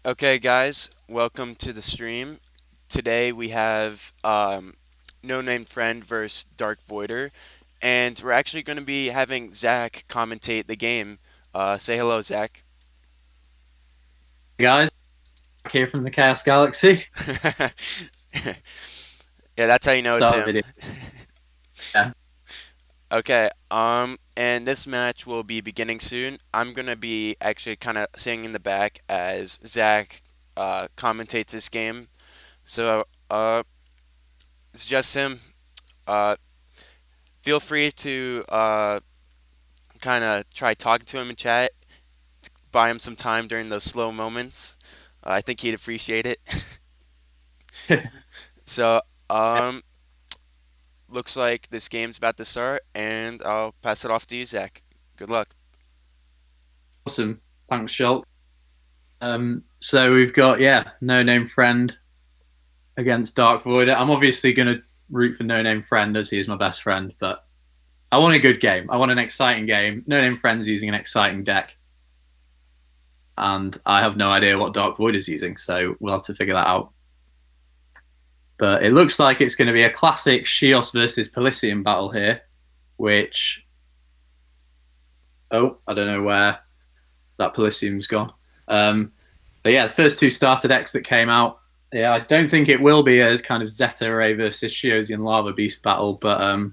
Okay, guys, welcome to the stream. Today we have No Named Friend versus DarkVoider, and we're actually going to be having Zack commentate the game. Say hello, Zack. Hey guys, back here from the Chaos Galaxy. Yeah, that's how you know it's Start the him. video. Yeah. Okay, and this match will be beginning soon. I'm gonna be actually kind of sitting in the back as Zack commentates this game. So, it's just him. Uh, Feel free to kind of try talking to him in chat, buy him some time during those slow moments. I think he'd appreciate it. So, um, looks like this game's about to start, and I'll pass it off to you, Zach. Good luck. Awesome. Thanks, Schultz. So we've got, No Name Friend against Dark Voider. I'm obviously going to root for No Name Friend as he is my best friend, but I want a good game. I want an exciting game. No Name Friend's using an exciting deck, and I have no idea what Dark Voider's using, so we'll have to figure that out. But it looks like it's going to be a classic Shios versus Pelisium battle here, which, I don't know where that Pelisium's gone. But yeah, the first two starter decks that came out. Yeah, I don't think it will be a kind of Zeta Ray versus Shiosian Lava Beast battle, but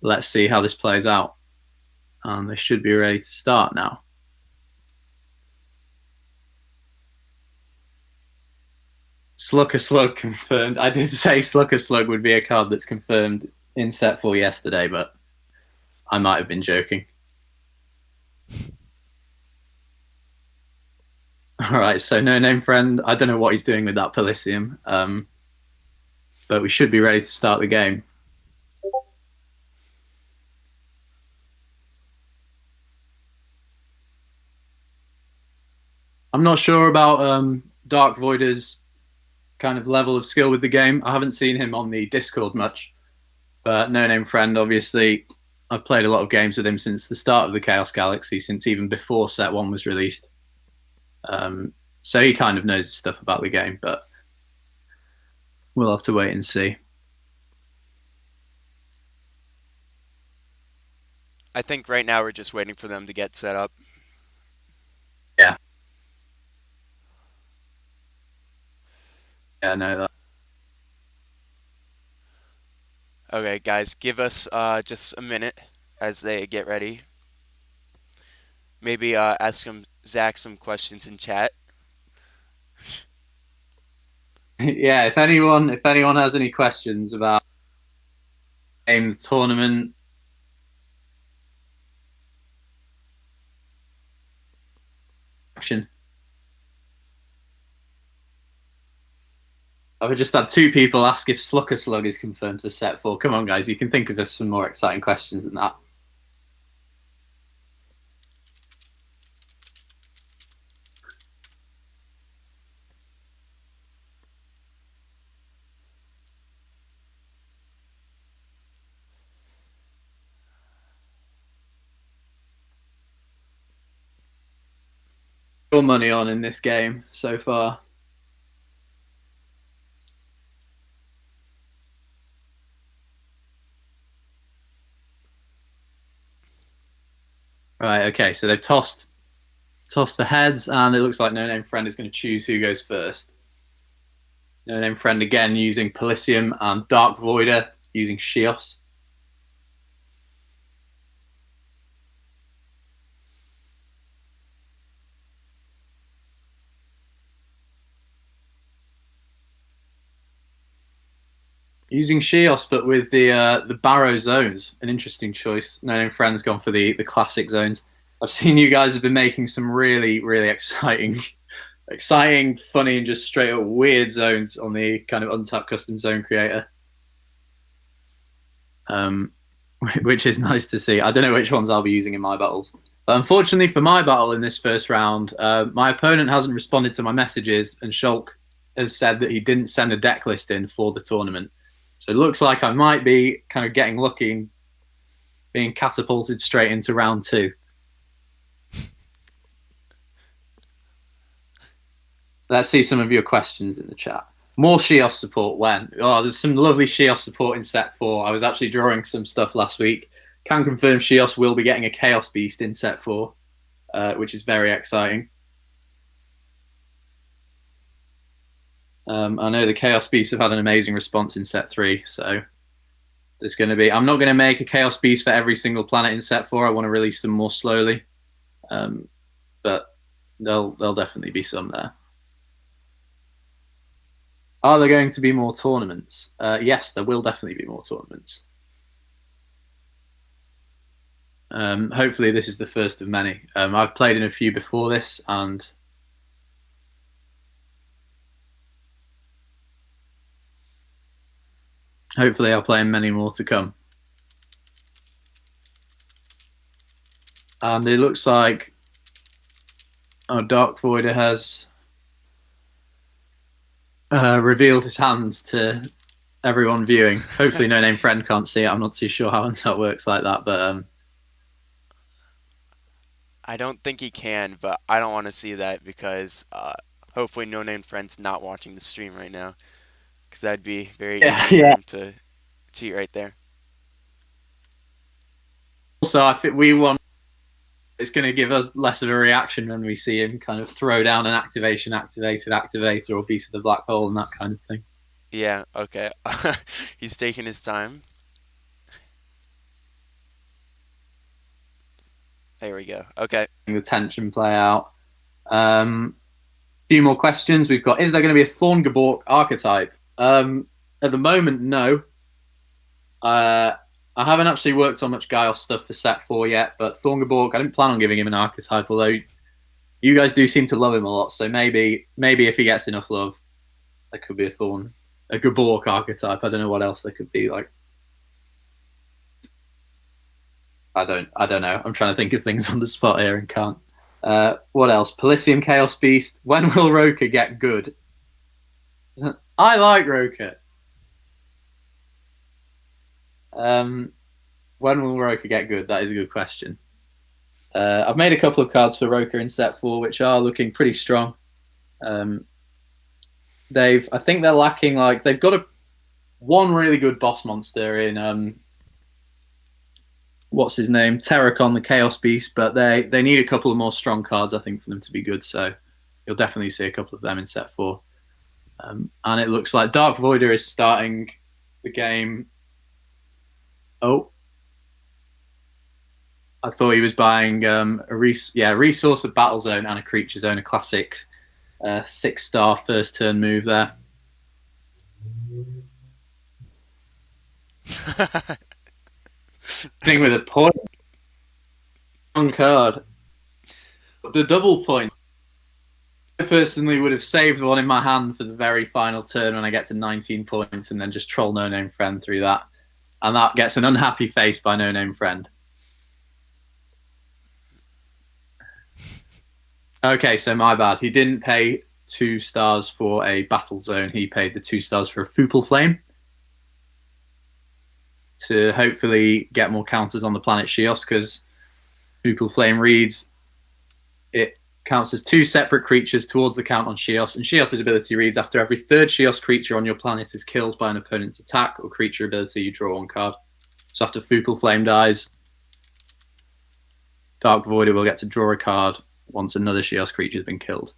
let's see how this plays out. And they should be ready to start now. Slucker Slug confirmed. I did say Slucker Slug would be a card that's confirmed in set 4 yesterday, but I might have been joking. All right, so No Name Friend. I don't know what he's doing with that Pelisium, but we should be ready to start the game. I'm not sure about Dark Voider's kind of level of skill with the game. I haven't seen him on the Discord much, but No Name Friend, obviously, I've played a lot of games with him since the start of the Chaos Galaxy, since even before Set 1 was released. So he kind of knows stuff about the game, but we'll have to wait and see. I think right now we're just waiting for them to get set up. Yeah, yeah, no, that. Okay, guys, give us just a minute as they get ready. Maybe ask him Zach some questions in chat. Yeah, if anyone has any questions about game, the tournament, action. I've just had two people ask if Slucker Slug is confirmed for set 4. Come on, guys, you can think of us some more exciting questions than that. Your money on in this game so far? Right, okay, so they've tossed the heads, and it looks like No Name Friend is going to choose who goes first. No Name Friend again using Pelisium and Dark Voider using Shios. Using Shios, but with the Barrow zones, an interesting choice. No Name Friend's gone for the classic zones. I've seen you guys have been making some really exciting, funny, and just straight up weird zones on the kind of untapped custom zone creator. Um, which is nice to see. I don't know which ones I'll be using in my battles. But unfortunately for my battle in this first round, my opponent hasn't responded to my messages, and Shulk has said that he didn't send a deck list in for the tournament. So it looks like I might be kind of getting lucky and being catapulted straight into round 2. Let's see some of your questions in the chat. More Shios support when? Oh, there's some lovely Shios support in set 4. I was actually drawing some stuff last week. Can confirm Shios will be getting a Chaos Beast in set 4, which is very exciting. I know the Chaos Beasts have had an amazing response in set 3, so there's going to be... I'm not going to make a Chaos Beast for every single planet in set 4. I want to release them more slowly. But there'll definitely be some there. Are there going to be more tournaments? Yes, there will definitely be more tournaments. Hopefully this is the first of many. I've played in a few before this, and hopefully I'll play in many more to come. And it looks like DarkVoider has revealed his hands to everyone viewing. Hopefully NoNamedFriend can't see it. I'm not too sure how that works like that, but I don't think he can, but I don't want to see that because hopefully NoNamedFriend's not watching the stream right now, because that'd be very easy for yeah. him to cheat right there. Also, I think we want... It's going to give us less of a reaction when we see him kind of throw down an activator or piece of the black hole and that kind of thing. Yeah, okay. He's taking his time. There we go. Okay. The tension play out. Few more questions. We've got: is there going to be a Thorngeborg archetype? At the moment, no. I haven't actually worked on much Giles stuff for set 4 yet, but Thorngeborg, I didn't plan on giving him an archetype, although you guys do seem to love him a lot, so maybe if he gets enough love, there could be a Geborg archetype. I don't know what else there could be. Like, I don't know. I'm trying to think of things on the spot here and can't. What else? Polysium Chaos Beast. When will Roka get good? I like Roka. When will Roka get good? That is a good question. I've made a couple of cards for Roka in set 4, which are looking pretty strong. I think they're lacking, like, they've got one really good boss monster in what's his name, Terracon the Chaos Beast, but they need a couple of more strong cards, I think, for them to be good. So you'll definitely see a couple of them in set 4. And it looks like DarkVoider is starting the game. Oh, I thought he was buying a resource, a battle zone, and a creature zone, a classic 6-star first turn move there. Thing with a point. Wrong card. The double point. I personally would have saved one in my hand for the very final turn when I get to 19 points and then just troll NoNamedFriend through that. And that gets an unhappy face by NoNamedFriend. Okay, so my bad. He didn't pay 2 stars for a battle zone. He paid the 2 stars for a Foople Flame to hopefully get more counters on the planet Shios, because Foople Flame reads it counts as 2 separate creatures towards the count on Shios, and Shios' ability reads: after every 3rd Shios creature on your planet is killed by an opponent's attack or creature ability, you draw 1 card. So after Foople Flame dies, DarkVoider will get to draw a card once another Shios creature has been killed.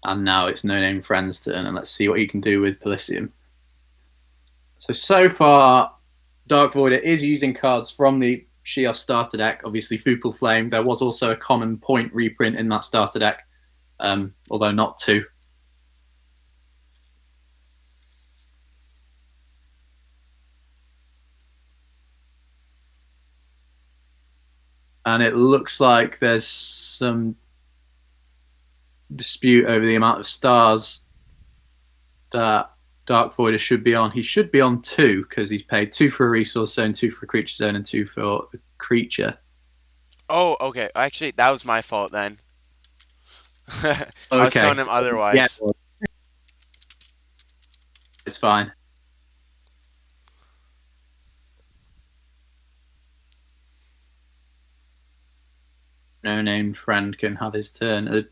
And now it's NoNamedFriend's turn, and let's see what he can do with Polysium. So far, DarkVoider is using cards from the Shios starter deck. Obviously, Foople Flame. There was also a common point reprint in that starter deck, although not 2. And it looks like there's some dispute over the amount of stars that DarkVoider should be on. He should be on 2, because he's paid 2 for a resource zone, 2 for a creature zone, and 2 for a creature. Oh, okay. Actually, that was my fault then. I was Okay. telling him otherwise. Yeah, it's fine. no-named friend can have his turn.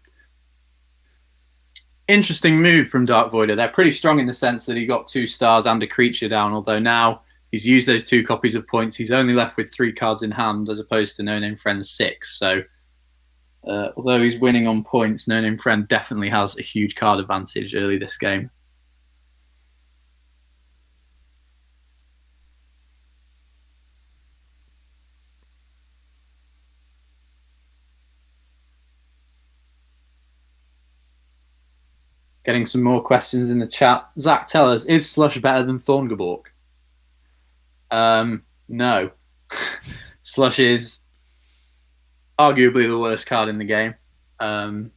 Interesting move from DarkVoider. They're pretty strong in the sense that he got 2 stars and a creature down, although now he's used those 2 copies of points. He's only left with 3 cards in hand as opposed to No Name Friend's 6. So although he's winning on points, No Name Friend definitely has a huge card advantage early this game. Getting some more questions in the chat. Zack, tell us, is Slush better than Thorngabork? No. Slush is arguably the worst card in the game. And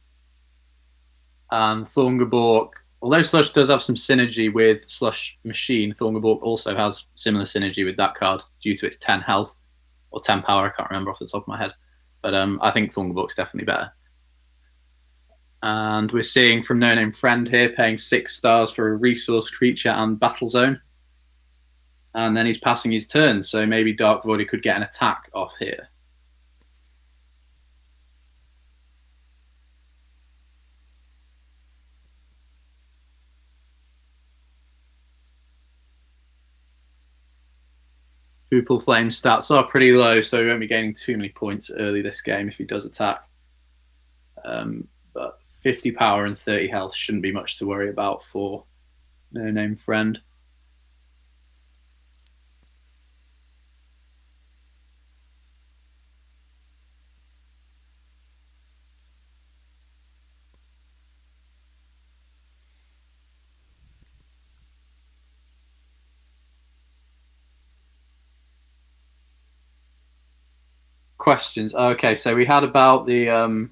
Thorngabork, although Slush does have some synergy with Slush Machine, Thorngabork also has similar synergy with that card due to its 10 health or 10 power. I can't remember off the top of my head. But I think Thorngabork's definitely better. And we're seeing from No Name Friend here paying 6 stars for a resource creature and battle zone. And then he's passing his turn, so maybe DarkVoider could get an attack off here. Pupil Flame stats are pretty low, so he won't be gaining too many points early this game if he does attack. But 50 power and 30 health shouldn't be much to worry about for No Name Friend. Questions. Okay, so we had about the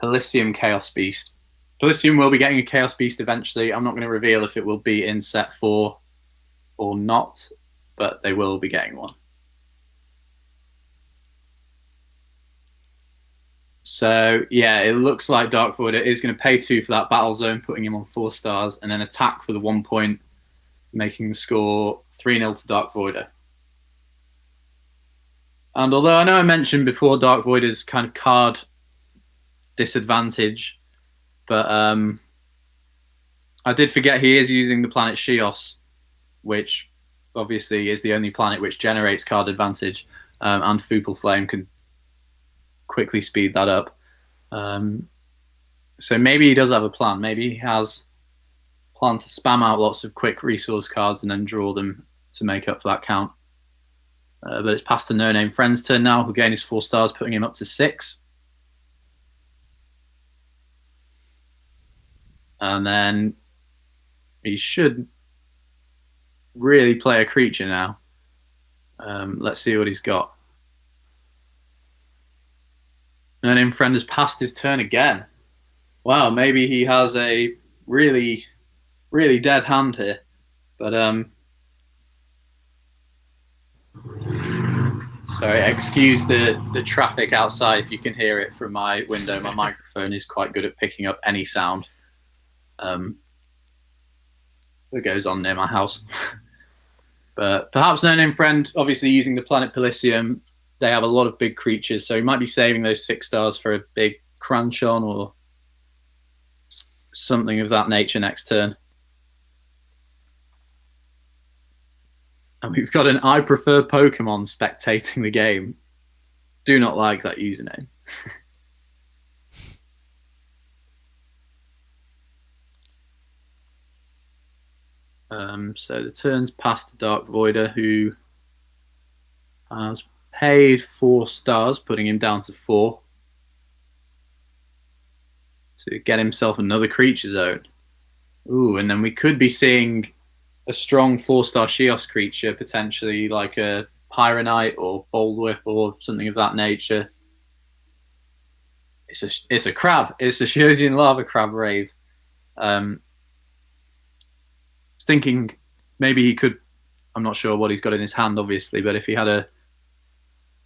Elysium Chaos Beast. Elysium will be getting a Chaos Beast eventually. I'm not going to reveal if it will be in set 4 or not, but they will be getting one. So yeah, it looks like DarkVoider is going to pay 2 for that battle zone, putting him on 4 stars, and then attack for the 1 point, making the score 3-0 to DarkVoider. And although I know I mentioned before DarkVoider's kind of card disadvantage, but I did forget he is using the planet Shios, which obviously is the only planet which generates card advantage, and Pupil Flame can quickly speed that up. So maybe he does have a plan. Maybe he has a plan to spam out lots of quick resource cards and then draw them to make up for that count. But it's past the No Name Friend's turn now. He'll gain his 4 stars, putting him up to 6. And then he should really play a creature now. Let's see what he's got. No Name Friend has passed his turn again. Wow, maybe he has a really, really dead hand here. But sorry, excuse the traffic outside if you can hear it from my window. My microphone is quite good at picking up any sound that goes on near my house. But perhaps No Name Friend, obviously using the planet Pelisium, they have a lot of big creatures, so he might be saving those 6 stars for a big Crunchon or something of that nature next turn. And we've got an I prefer Pokemon spectating the game. Do not like that username. So the turn's passed to DarkVoider, who has paid 4 stars, putting him down to 4 to get himself another creature zone. Ooh, and then we could be seeing a strong 4-star Shios creature, potentially like a Pyronite or Boldwhip or something of that nature. It's a crab. It's a Shiosian Lava Crab Rave. Thinking maybe he could, I'm not sure what he's got in his hand, obviously, but if he had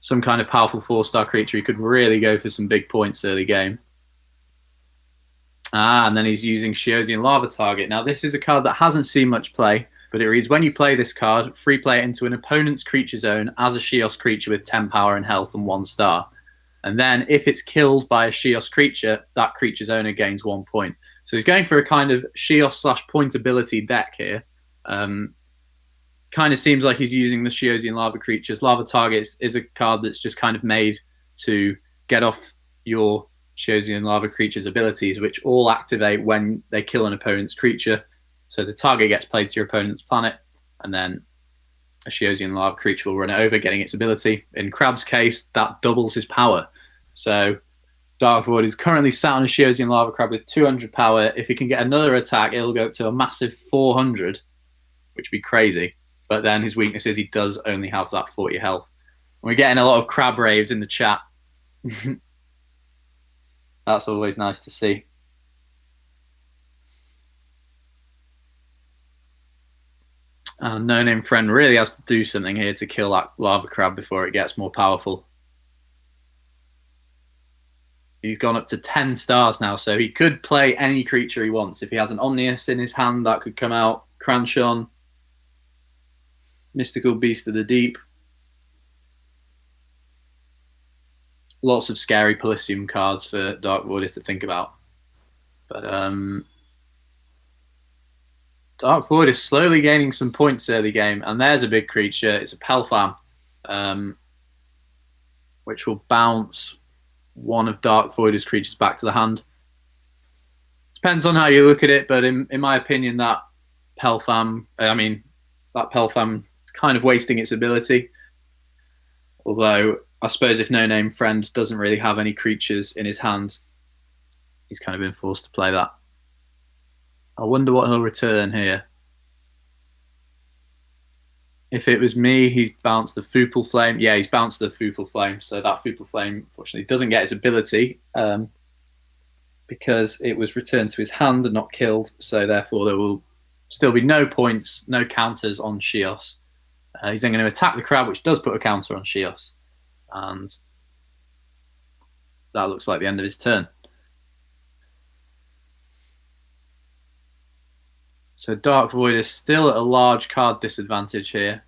some kind of powerful 4-star creature, he could really go for some big points early game. And then he's using Shiosian Lava Target. Now, this is a card that hasn't seen much play, but it reads, when you play this card, free play it into an opponent's creature zone as a Shios creature with 10 power and health and 1 star. And then if it's killed by a Shios creature, that creature's owner gains 1 point. So he's going for a kind of Shios/point ability deck here. Kind of seems like he's using the Shiosian Lava creatures. Lava Targets is a card that's just kind of made to get off your Shiosian Lava creature's abilities, which all activate when they kill an opponent's creature. So the target gets played to your opponent's planet, and then a Shiosian Lava creature will run it over, getting its ability. In Crab's case, that doubles his power. So DarkVoid is currently sat on a Shiosian Lava Crab with 200 power. If he can get another attack, it'll go up to a massive 400, which would be crazy. But then his weakness is he does only have that 40 health. And we're getting a lot of crab raves in the chat. That's always nice to see. And NoNamedFriend really has to do something here to kill that lava crab before it gets more powerful. He's gone up to 10 stars now, so he could play any creature he wants. If he has an Omnius in his hand, that could come out. Cranchon, Mystical Beast of the Deep. Lots of scary Polysium cards for DarkVoid to think about. But DarkVoid is slowly gaining some points early game, and there's a big creature. It's a Pelfam, which will bounce one of DarkVoid's creatures back to the hand. Depends on how you look at it, but in my opinion, that Pelfam is kind of wasting its ability. Although, I suppose if NoNamedFriend doesn't really have any creatures in his hand, he's kind of been forced to play that. I wonder what he'll return here. If it was me, he's bounced the Foopal Flame. Yeah, he's bounced the Foopal Flame. So that Foopal Flame, unfortunately, doesn't get its ability because it was returned to his hand and not killed. So therefore, there will still be no points, no counters on Shios. He's then going to attack the crab, which does put a counter on Shios. And that looks like the end of his turn. So DarkVoid is still at a large card disadvantage here.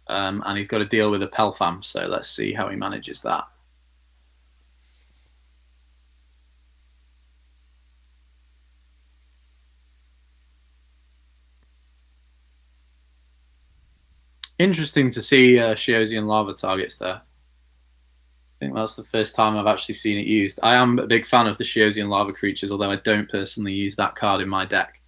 And he's got to deal with a Pelfam, so let's see how he manages that. Interesting to see Shiosian Lava Targets there. I think that's the first time I've actually seen it used. I am a big fan of the Shiosian Lava creatures, although I don't personally use that card in my deck.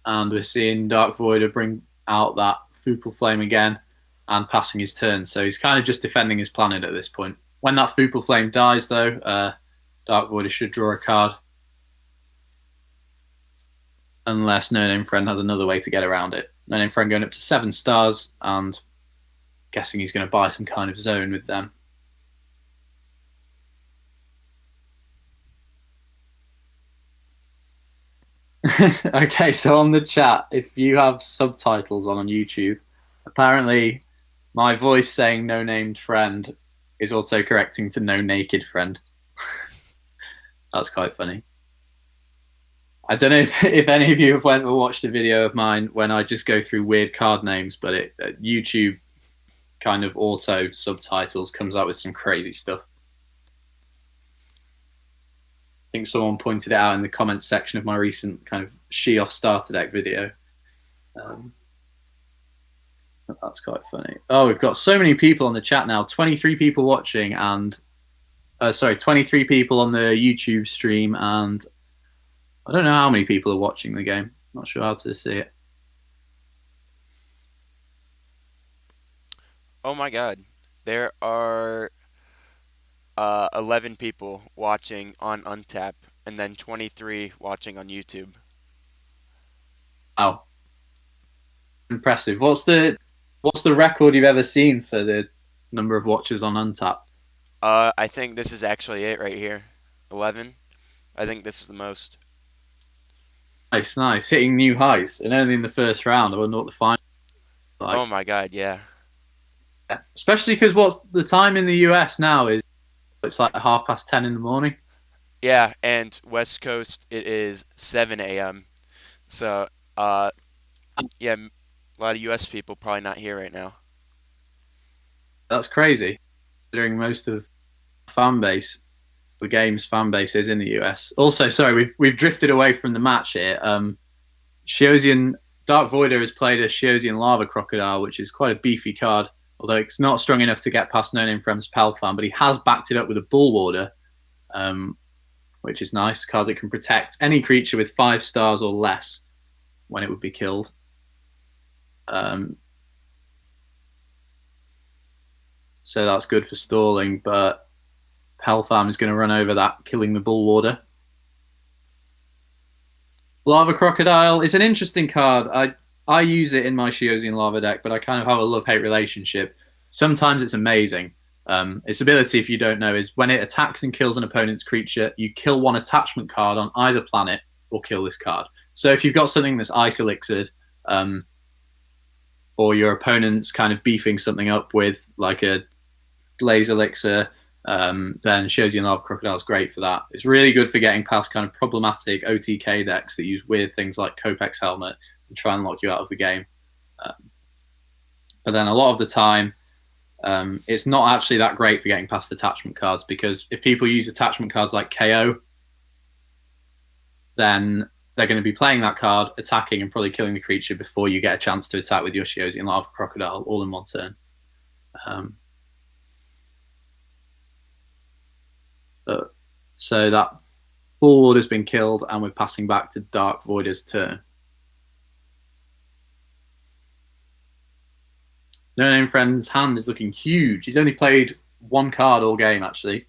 And we're seeing DarkVoider bring out that Foopal Flame again and passing his turn. So he's kind of just defending his planet at this point. When that Foopal Flame dies, though, DarkVoider should draw a card. Unless NoNamedFriend has another way to get around it. NoNamedFriend going up to 7 stars, and guessing he's going to buy some kind of zone with them. Okay, so on the chat, if you have subtitles on YouTube, apparently my voice saying NoNamedFriend is also correcting to No Naked Friend. That's quite funny. I don't know if any of you have went or watched a video of mine when I just go through weird card names, but YouTube kind of auto subtitles comes out with some crazy stuff. I think someone pointed it out in the comments section of my recent kind of Shios starter deck video. That's quite funny. Oh, we've got so many people on the chat now. 23 people watching and 23 people on the YouTube stream, and I don't know how many people are watching the game. Not sure how to see it. Oh my god. There are 11 people watching on Untap and then 23 watching on YouTube. Wow. Impressive. What's the record you've ever seen for the number of watchers on Untap? I think this is actually it right here. 11. I think this is the most. Nice. Hitting new heights, and only in the first round. I wonder what the final is like. Oh my god, yeah. Especially because what's the time in the US now is it's like 10:30 in the morning. Yeah, and West Coast it is 7 a.m. So Uh, yeah, a lot of U.S. people probably not here right now. That's crazy, considering most of fan base, the game's fan base is in the US. Also, sorry, we've drifted away from the match here. Shiosian DarkVoidер has played a Shiosian Lava Crocodile, which is quite a beefy card, although it's not strong enough to get past NoNamedFriend's Palfan, but he has backed it up with a Bull Warder, which is nice. A card that can protect any creature with 5 stars or less when it would be killed. So that's good for stalling, but Palfam is going to run over that, killing the Bull Warder. Lava Crocodile is an interesting card. I use it in my Shiosian Lava deck, but I kind of have a love-hate relationship. Sometimes it's amazing. Its ability, if you don't know, is when it attacks and kills an opponent's creature, you kill one attachment card on either planet or kill this card. So if you've got something that's Ice Elixired, or your opponent's kind of beefing something up with like a Glaze Elixir, then Shiosian Lava Crocodile is great for that. It's really good for getting past kind of problematic OTK decks that use weird things like Kopek's Helmet and try and lock you out of the game. But then a lot of the time, it's not actually that great for getting past attachment cards, because if people use attachment cards like KO, then they're going to be playing that card, attacking, and probably killing the creature before you get a chance to attack with your Shiosian Lava Crocodile all in one turn. So that Bull Warder's been killed, and we're passing back to DarkVoider's turn. NoNamedFriend's hand is looking huge. He's only played 1 card all game, actually.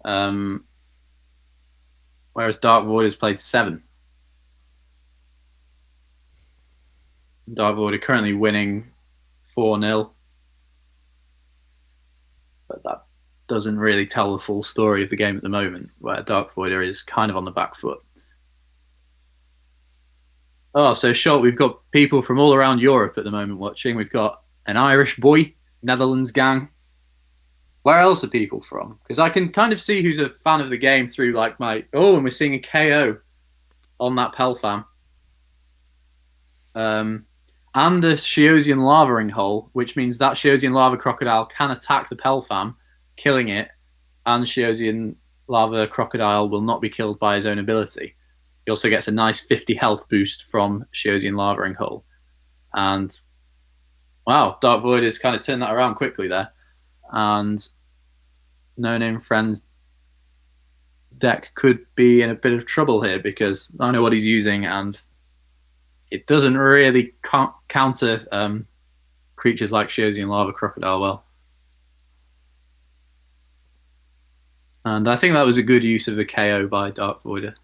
Whereas DarkVoider's played 7. DarkVoider currently winning 4-0. But that doesn't really tell the full story of the game at the moment, where DarkVoider is kind of on the back foot. Oh, so short, we've got people from all around Europe at the moment watching. We've got an Irish boy, Netherlands gang. Where else are people from? Because I can kind of see who's a fan of the game through like my... Oh, and we're seeing a KO on that Pelfam. And a Shiosian Lavaing Hole, which means that Shiosian Lava Crocodile can attack the Pelfam, killing it, and Shiosian Lava Crocodile will not be killed by his own ability. He also gets a nice 50 health boost from Shiosian Lavaing Hole. And wow, DarkVoider's kind of turned that around quickly there. And NoNamedFriend's deck could be in a bit of trouble here, because I know what he's using, and it doesn't really counter creatures like Shiosian Lava Crocodile well. And I think that was a good use of a KO by DarkVoider.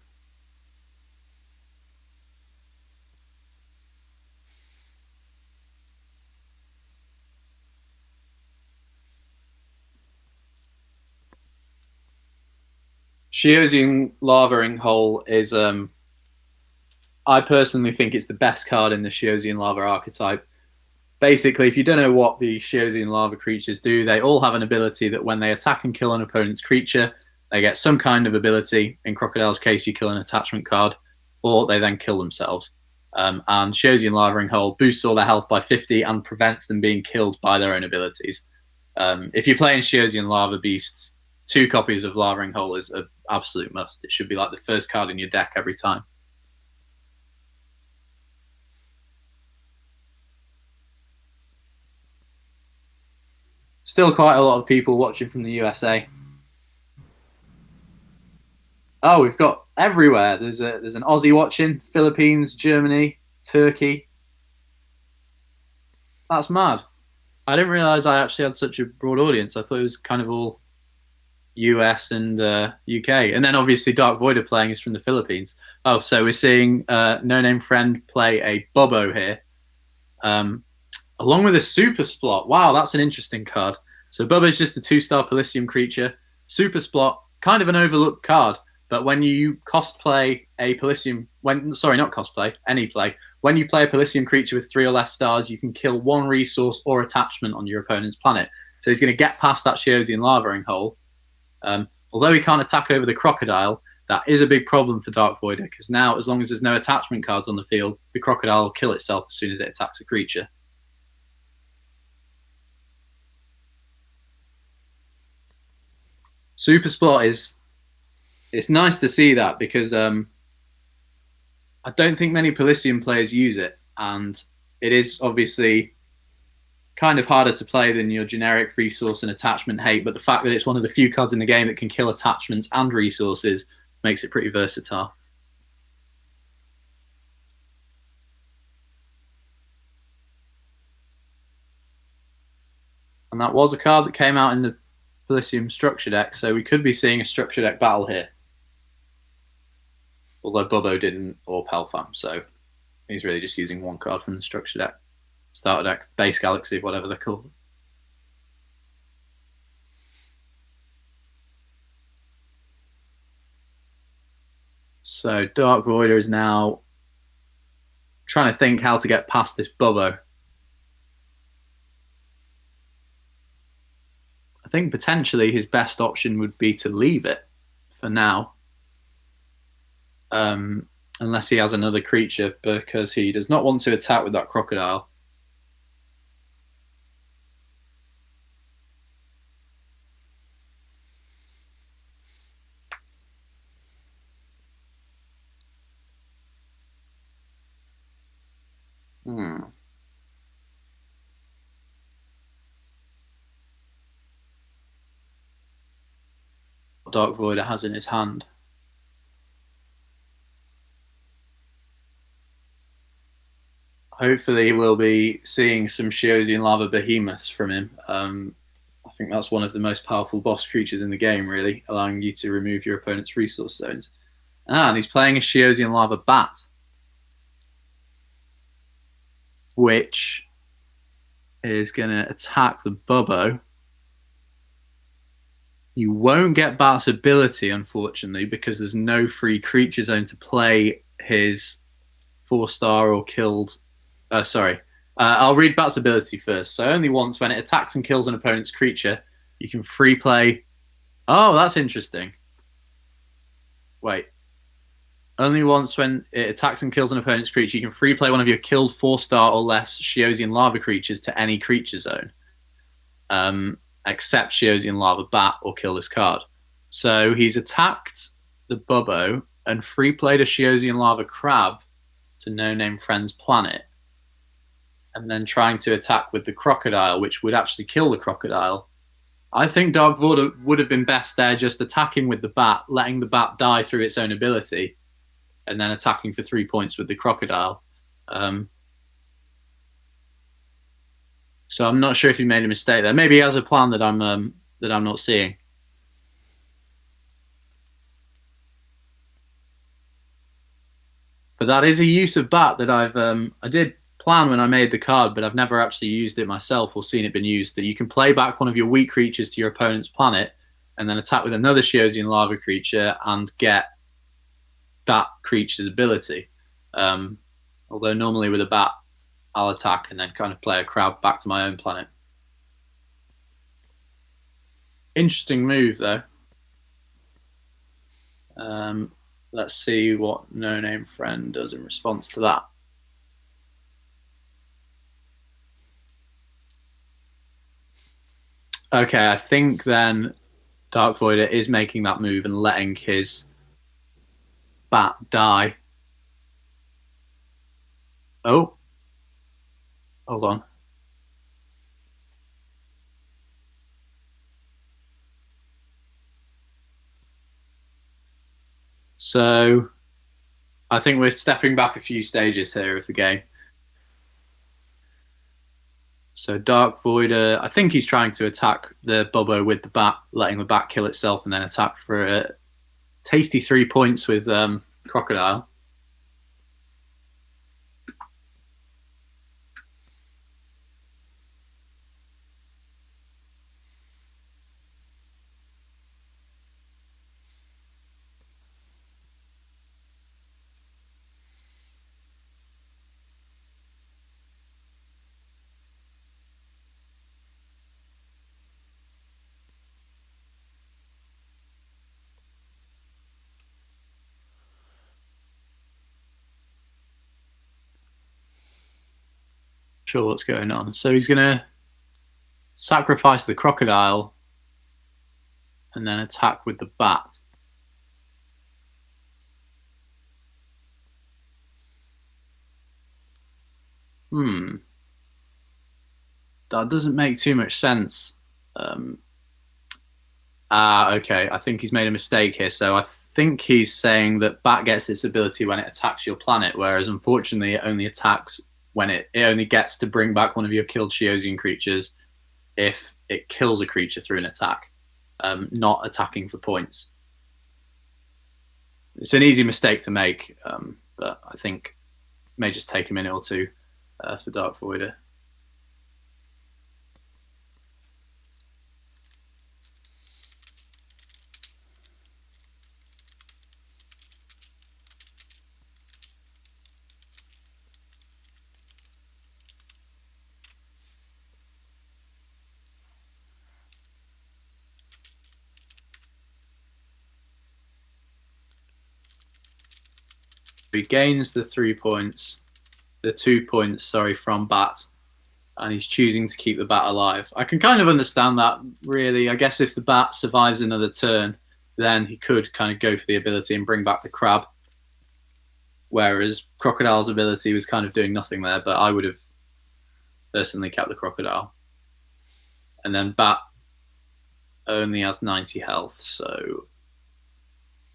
Shiosian Lavaing Hole is, I personally think it's the best card in the Shiosian Lava archetype. Basically, if you don't know what the Shiosian Lava creatures do, they all have an ability that when they attack and kill an opponent's creature, they get some kind of ability. In Crocodile's case, you kill an attachment card, or they then kill themselves. And Shiosian Lavaing Hole boosts all their health by 50 and prevents them being killed by their own abilities. If you're playing Shiosian Lava Beasts, 2 copies of Lavaing Hole is an absolute must. It should be like the first card in your deck every time. Still quite a lot of people watching from the USA. Oh, we've got everywhere. There's an Aussie watching, Philippines, Germany, Turkey. That's mad. I didn't realize I actually had such a broad audience. I thought it was kind of all US and UK. And then obviously DarkVoider playing is from the Philippines. Oh, so we're seeing NoNamedFriend play a Bobo here. Along with a Super Splot. Wow, that's an interesting card. So Bobo is just a 2-star Pelisium creature. Super Splot, kind of an overlooked card. But when you cosplay a Pelisium, not cosplay, any play, when you play a Pelisium creature with 3 or less stars, you can kill 1 resource or attachment on your opponent's planet. So he's going to get past that Shiosian Lavaing Hole. Although he can't attack over the Crocodile, that is a big problem for DarkVoider because now, as long as there's no attachment cards on the field, the crocodile will kill itself as soon as it attacks a creature. Super Spot is, it's nice to see that because I don't think many Pelisium players use it, and it is obviously kind of harder to play than your generic resource and attachment hate, but the fact that it's one of the few cards in the game that can kill attachments and resources makes it pretty versatile. And that was a card that came out in the Pelisium structure deck, so we could be seeing a structure deck battle here. Although Bubbo didn't, or Pelfam, so he's really just using one card from the structure deck. Starter deck, base galaxy, whatever they're called. So DarkVoider is now trying to think how to get past this Bubbo. I think potentially his best option would be to leave it for now. Unless he has another creature, because he does not want to attack with that crocodile. DarkVoider has in his hand. Hopefully we'll be seeing some Shiosian Lava Behemoths from him. I think that's one of the most powerful boss creatures in the game, really, allowing you to remove your opponent's resource zones. And he's playing a Shiosian Lava Bat, which is going to attack the Bubbo. You won't get Bat's ability, unfortunately, because there's no free creature zone to play his 4-star or killed. I'll read Bat's ability first. So only once when it attacks and kills an opponent's creature, you can free play. Oh, that's interesting. Wait. Only once when it attacks and kills an opponent's creature, you can free play one of your killed 4-star or less Shiosian Lava creatures to any creature zone. Except Shiosian Lava Bat or kill this card. So he's attacked the Bubbo and free played a Shiosian Lava Crab to NoNamedFriend's planet, and then trying to attack with the crocodile, which would actually kill the crocodile. I think DarkVoider would have been best there just attacking with the bat, letting the bat die through its own ability, and then attacking for 3 points with the crocodile. So I'm not sure if he made a mistake there. Maybe he has a plan that I'm not seeing. But that is a use of bat that I did plan when I made the card, but I've never actually used it myself or seen it been used. That you can play back one of your weak creatures to your opponent's planet, and then attack with another Shiosian Lava creature and get that creature's ability. Although normally with a bat, I'll attack and then kind of play a crab back to my own planet. Interesting move, though. Let's see what NoNamedFriend does in response to that. Okay, I think then DarkVoider is making that move and letting his bat die. Oh. Hold on. So I think we're stepping back a few stages here of the game. So DarkVoider, I think he's trying to attack the Bubbo with the bat, letting the bat kill itself, and then attack for a tasty 3 points with Crocodile. Sure what's going on. So he's gonna sacrifice the crocodile and then attack with the bat. That doesn't make too much sense. Okay. I think he's made a mistake here. So I think he's saying that bat gets its ability when it attacks your planet, whereas unfortunately it only attacks when it only gets to bring back one of your killed Shiosian creatures if it kills a creature through an attack, not attacking for points. It's an easy mistake to make, but I think it may just take a minute or two for DarkVoider. He gains the 2 points, from bat, and he's choosing to keep the bat alive. I can kind of understand that, really. I guess if the bat survives another turn, then he could kind of go for the ability and bring back the crab. Whereas Crocodile's ability was kind of doing nothing there, but I would have personally kept the Crocodile. And then bat only has 90 health, so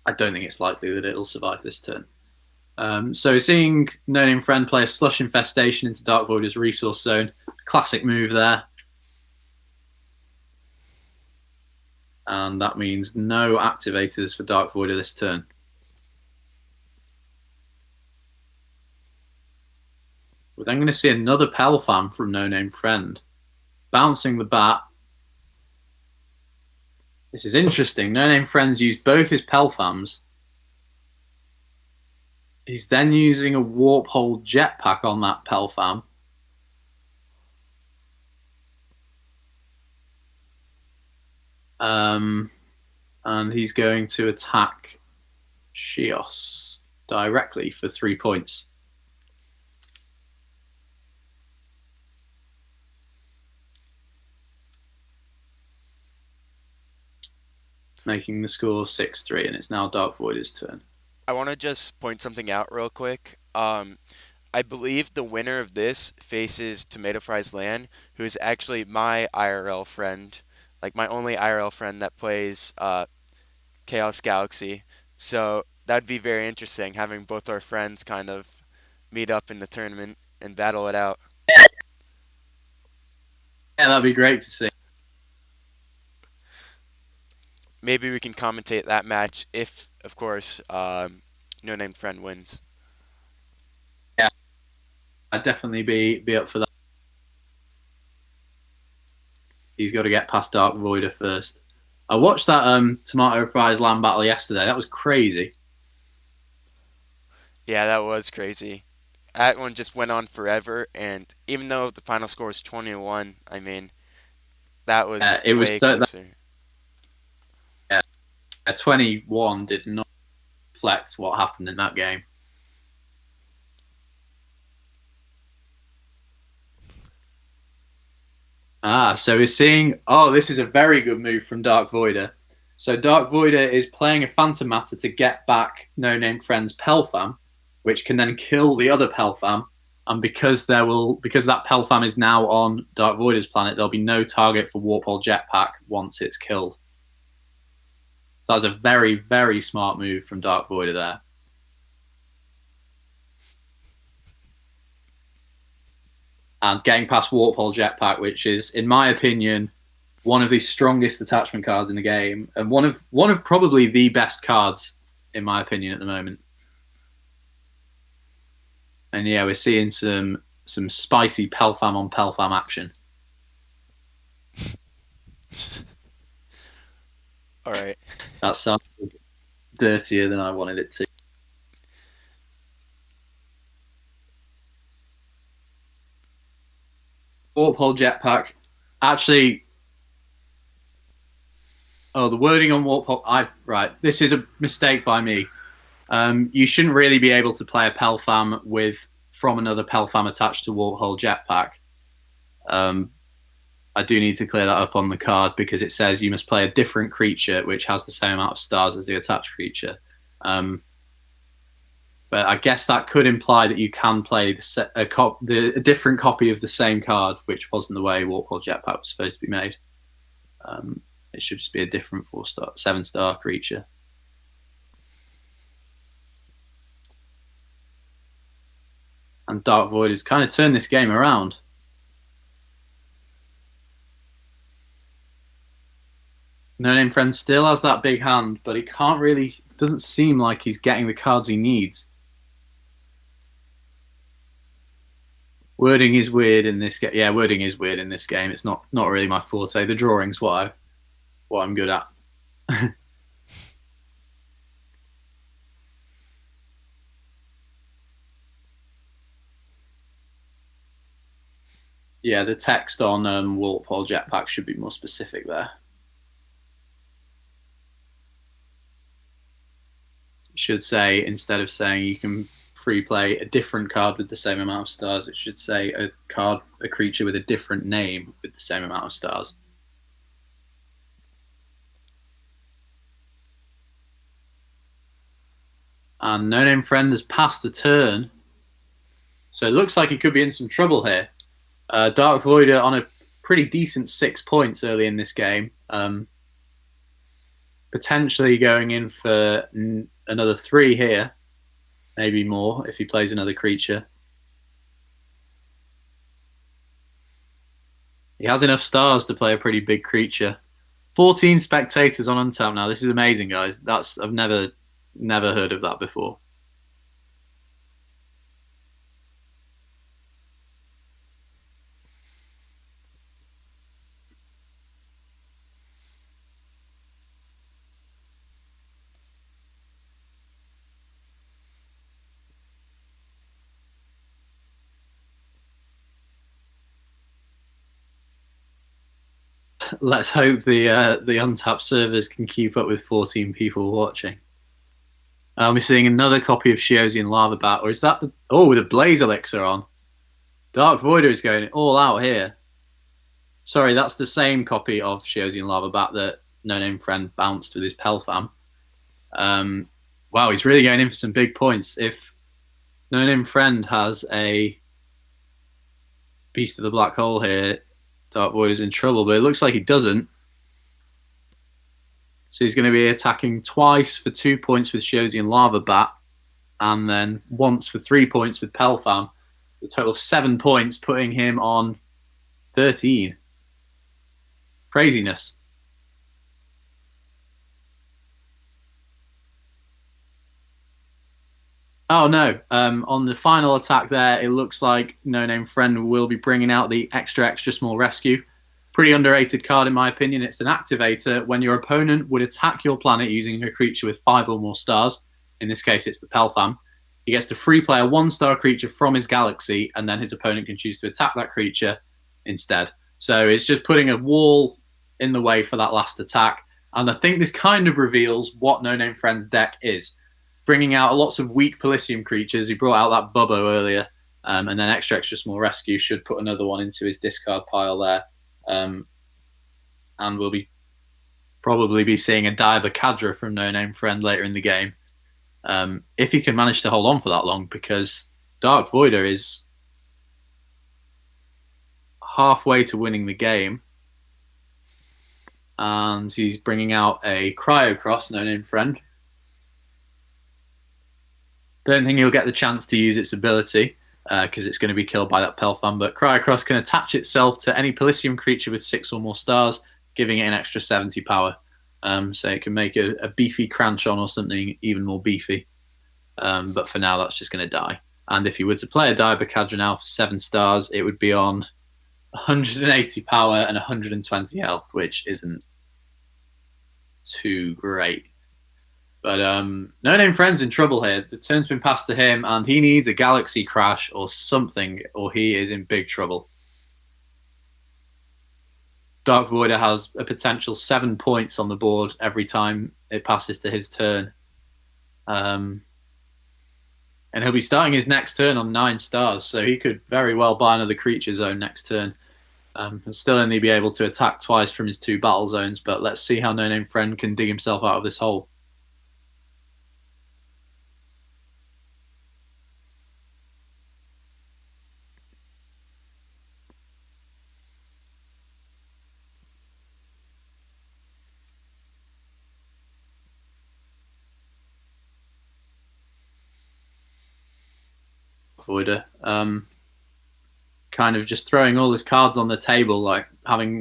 I don't think it's likely that it'll survive this turn. So seeing No Name Friend play a Slush Infestation into DarkVoider's resource zone, classic move there. And that means no activators for DarkVoider this turn. We're then going to see another Pelfam from No Name Friend, bouncing the bat. This is interesting. No Name Friend's used both his Pelfams. He's then using a Warp Hole Jetpack on that Pelfam. And he's going to attack Shios directly for 3 points. Making the score 6-3, and it's now DarkVoider's turn. I want to just point something out real quick. I believe the winner of this faces Tomato Fries Land, who is actually my IRL friend, like my only IRL friend that plays Chaos Galaxy. So that'd be very interesting having both our friends kind of meet up in the tournament and battle it out. Yeah, that'd be great to see. Maybe we can commentate that match if, of course, No Name Friend wins. Yeah, I'd definitely be up for that. He's got to get past DarkVoider first. I watched that Tomato Fries Land battle yesterday. That was crazy. Yeah, that was crazy. That one just went on forever, and even though the final score was 20-1, I mean, that was It was way so, closer. yeah, 21 did not reflect what happened in that game. So we're seeing. Oh, this is a very good move from DarkVoider. So DarkVoider is playing a Phantom Matter to get back No Name Friend's Pelfam, which can then kill the other Pelfam. And because that Pelfam is now on DarkVoider's planet, there'll be no target for Warp Hole Jetpack once it's killed. That was a very, very smart move from DarkVoider there. And getting past Warp Hole Jetpack, which is, in my opinion, one of the strongest attachment cards in the game, and one of probably the best cards, in my opinion, at the moment. And yeah, we're seeing some spicy Pelfam on Pelfam action. All right. That sounds dirtier than I wanted it to. Warp Hole Jetpack. Actually, the wording on Warp Hole. Right, this is a mistake by me. You shouldn't really be able to play a Pelfam from another Pelfam attached to Warp Hole Jetpack. Um, I do need to clear that up on the card because it says you must play a different creature which has the same amount of stars as the attached creature. Um, but I guess that could imply that you can play a different copy of the same card, which wasn't the way Warpole Jetpack was supposed to be made. It should just be a different 4-star, 7-star creature. And DarkVoider has kind of turned this game around. NoNamedFriend still has that big hand, but he can't really. Doesn't seem like he's getting the cards he needs. Wording is weird in this game. Yeah, wording is weird in this game. It's not really my forte. The drawing's what I'm good at. Yeah, the text on Warpole Jetpack should be more specific there. It should say, instead of saying you can free play a different card with the same amount of stars, it should say a creature with a different name with the same amount of stars. And NoNamedFriend has passed the turn, so it looks like he could be in some trouble here. DarkVoider on a pretty decent 6 points early in this game. Potentially going in for another 3 here, maybe more if he plays another creature. He has enough stars to play a pretty big creature. 14 spectators on Untap now. This is amazing, guys. I've never heard of that before. Let's hope the Untapped servers can keep up with 14 people watching. We're seeing another copy of Shiosian Lava Bat, or is that with a Blaze Elixir on? DarkVoider is going all out here. Sorry, that's the same copy of Shiosian Lava Bat that NoNamedFriend bounced with his Pelfam. Wow, he's really going in for some big points. If NoNamedFriend has a Beast of the Black Hole here, DarkVoider's in trouble, but it looks like he doesn't. So he's going to be attacking twice for 2 points with Shiosian Lava Bat, and then once for 3 points with Pelfam. The total of 7 points, putting him on 13. Craziness. Oh no! On the final attack there, it looks like NoNamedFriend will be bringing out the extra small rescue. Pretty underrated card in my opinion. It's an activator when your opponent would attack your planet using a creature with 5 or more stars. In this case, it's the Pelfam. He gets to free play a 1-star creature from his galaxy, and then his opponent can choose to attack that creature instead. So it's just putting a wall in the way for that last attack. And I think this kind of reveals what NoNamedFriend's deck is. Bringing out lots of weak Pelisium creatures. He brought out that Bubbo earlier, and then extra small rescue should put another one into his discard pile there. And we'll probably be seeing a Diver Cadra from NoNamedFriend later in the game. If he can manage to hold on for that long, because DarkVoider is halfway to winning the game. And he's bringing out a Cryocross, NoNamedFriend. Don't think he'll get the chance to use its ability because it's going to be killed by that Pelfam. But Cryocross can attach itself to any Pelisium creature with 6 or more stars, giving it an extra 70 power. So it can make a beefy Cranchon or something even more beefy. But for now, that's just going to die. And if you were to play a Diver Cadra now for 7 stars, it would be on 180 power and 120 health, which isn't too great. But NoNamedFriend's in trouble here. The turn's been passed to him, and he needs a Galaxy Crash or something, or he is in big trouble. DarkVoider has a potential 7 points on the board every time it passes to his turn. And he'll be starting his next turn on 9 stars, so he could very well buy another creature zone next turn. He'll still only be able to attack twice from his 2 battle zones, but let's see how No Name Friend can dig himself out of this hole. Voider. Kind of just throwing all his cards on the table, like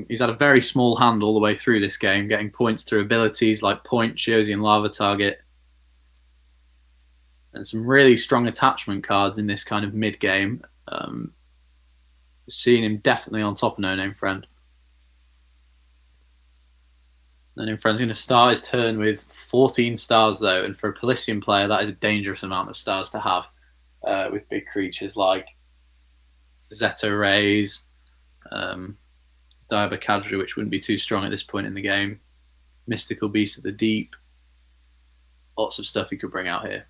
he's had a very small hand all the way through this game, getting points through abilities like Point, Shiosian Lava Target, and some really strong attachment cards in this kind of mid game. Seeing him definitely on top of No Name Friend. No Name Friend's going to start his turn with 14 stars though, and for a Pelisium player, that is a dangerous amount of stars to have with big creatures like Zeta Rays, Diver Kadri, which wouldn't be too strong at this point in the game. Mystical Beast of the Deep. Lots of stuff he could bring out here.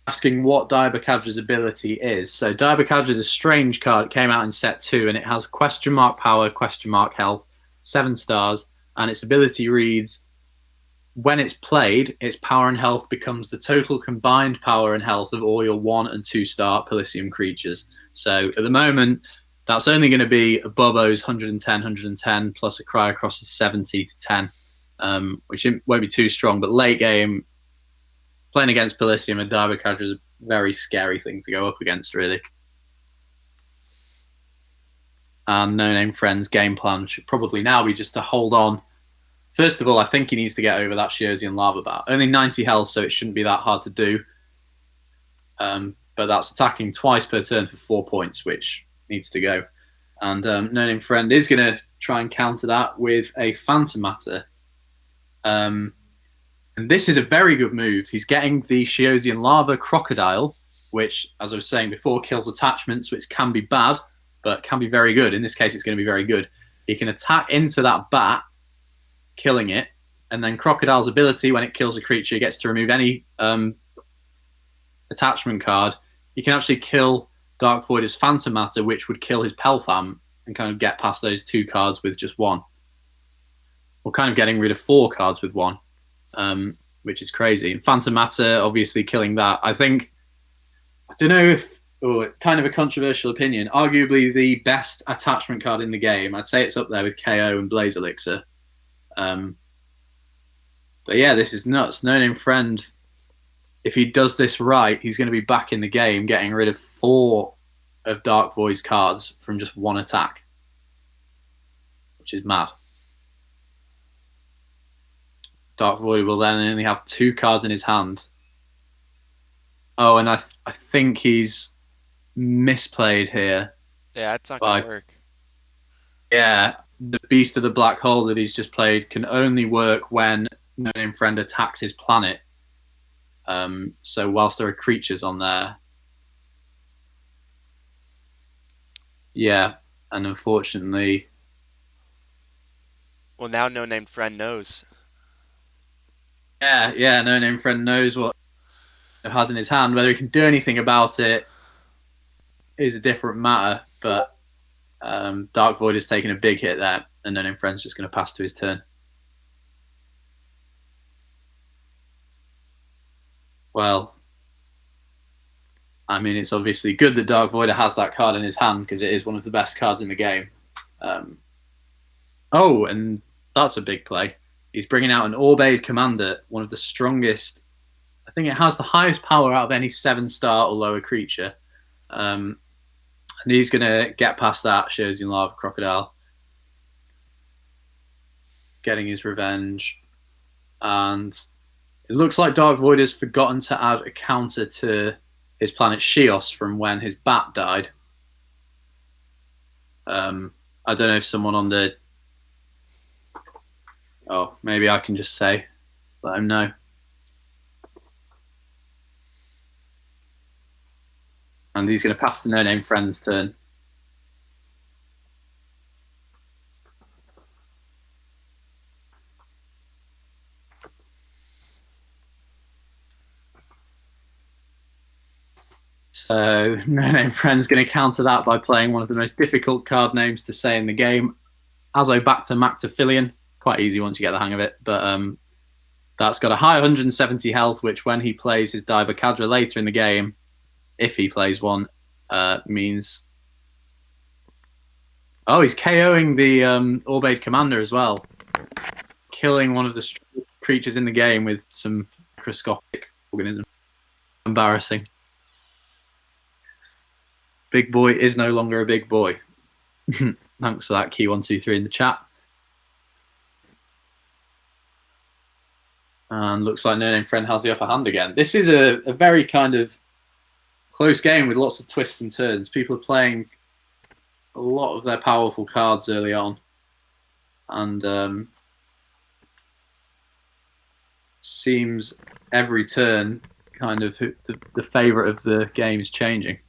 Asking what Diabakadra's ability is. So Diabakadra is a strange card. It came out in set 2 and it has question mark power, question mark health, 7 stars, and its ability reads, when it's played, its power and health becomes the total combined power and health of all your 1 and 2 star Pelisium creatures. So at the moment, that's only going to be a Bobo's 110, 110 plus a Cryocross's 70 to 10, which won't be too strong. But late game, playing against Pelisium and Diabakadra is a very scary thing to go up against, really. And No Name Friend's game plan should probably now be just to hold on. First of all, I think he needs to get over that Shiosian Lava Bat. Only 90 health, so it shouldn't be that hard to do. But that's attacking twice per turn for 4 points, which needs to go. And No Name Friend is going to try and counter that with a Phantom Matter. And this is a very good move. He's getting the Shiosian Lava Crocodile, which, as I was saying before, kills attachments, which can be bad, but can be very good. In this case, it's going to be very good. He can attack into that bat, killing it, and then Crocodile's ability, when it kills a creature, gets to remove any attachment card. You can actually kill DarkVoider's Phantom Matter, which would kill his Pelfam, and kind of get past those 2 cards with just 1. Or kind of getting rid of 4 cards with 1. Which is crazy. And Phantom Matter, obviously killing that. I don't know if, kind of a controversial opinion, arguably the best attachment card in the game. I'd say it's up there with KO and Blaze Elixir. But yeah, this is nuts. No Name Friend, if he does this right, he's going to be back in the game, getting rid of 4 of DarkVoid's cards from just 1 attack, which is mad. DarkVoid will then only have 2 cards in his hand. Oh, and I think he's misplayed here. Yeah, that's not going to work. Yeah, the Beast of the Black Hole that he's just played can only work when No Name Friend attacks his planet. So whilst there are creatures on there. Yeah, and unfortunately... Well, now No Name Friend knows. Yeah, No Name Friend knows what it has in his hand. Whether he can do anything about it is a different matter, but DarkVoid is taking a big hit there, and No Name Friend's just going to pass to his turn. Well, I mean, it's obviously good that DarkVoider has that card in his hand because it is one of the best cards in the game. Oh, and that's a big play. He's bringing out an Orbade Commander, one of the strongest. I think it has the highest power out of any 7-star or lower creature. And he's going to get past that Shiosian Lava Crocodile. Getting his revenge. And it looks like DarkVoid has forgotten to add a counter to his planet Shios from when his bat died. I don't know if someone on the... Oh, maybe I can just say, let him know. And he's going to pass the NoNamedFriend's turn. So NoNamedFriend's going to counter that by playing one of the most difficult card names to say in the game, Azo back to Mactophilian. Quite easy once you get the hang of it, but that's got a high 170 health, which when he plays his Daiba Kadra later in the game, if he plays one, means... Oh, he's KOing the Orbade Commander as well. Killing one of the creatures in the game with some microscopic organism. Embarrassing. Big boy is no longer a big boy. Thanks for that, Key123 in the chat. And looks like NoNamedFriend has the upper hand again. This is a very kind of close game with lots of twists and turns. People are playing a lot of their powerful cards early on. And seems every turn kind of the favourite of the game is changing.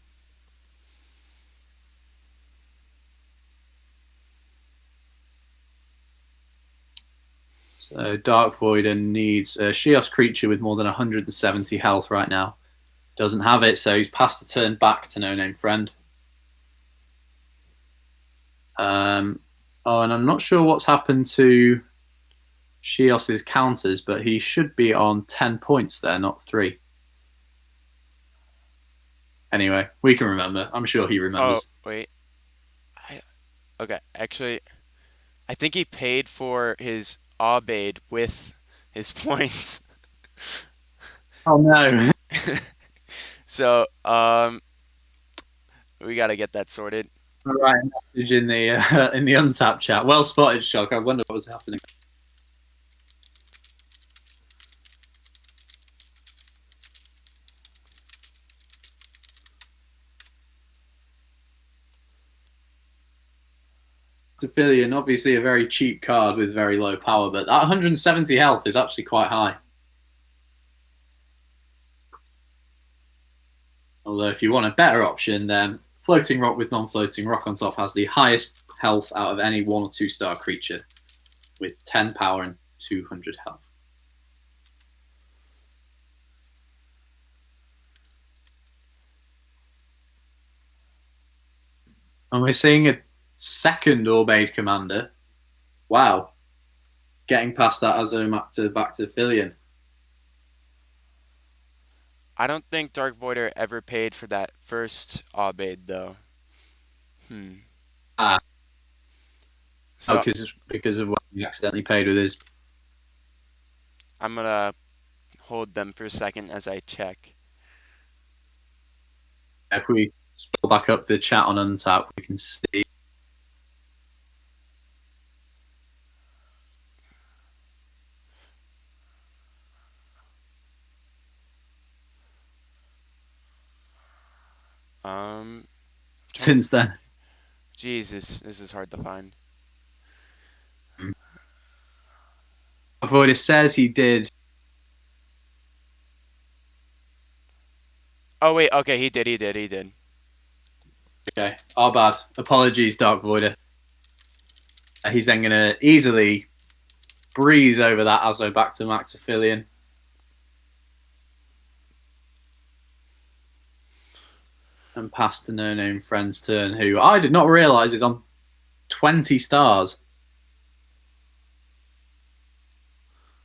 So DarkVoider needs a Shios creature with more than 170 health right now. Doesn't have it, so he's passed the turn back to NoNamedFriend. And I'm not sure what's happened to Shios's counters, but he should be on 10 points there, not 3. Anyway, we can remember. I'm sure he remembers. Oh, wait. Okay, actually, I think he paid for his Aubade with his points. Oh no. So, we gotta get that sorted. All right, message in the untapped chat. Well spotted, Shock. I wonder what was happening. Civilian, obviously a very cheap card with very low power, but that 170 health is actually quite high. Although if you want a better option, then Floating Rock with non-floating rock on top has the highest health out of any 1 or 2 star creature with 10 power and 200 health. And we're seeing a second Orbade Commander. Wow. Getting past that Azo back to Filion. I don't think DarkVoider ever paid for that first Aubade, though. So Because of what he accidentally paid with his... I'm gonna hold them for a second as I check. If we scroll back up the chat on Untap, we can see... Since then. Jesus, this is hard to find. Voidus says he did. Oh wait, okay, he did. Okay, our bad. Apologies, DarkVoider. He's then going to easily breeze over that Azo back to Mactophilian. And pass to NoNamedFriend's turn, who I did not realise is on 20 stars.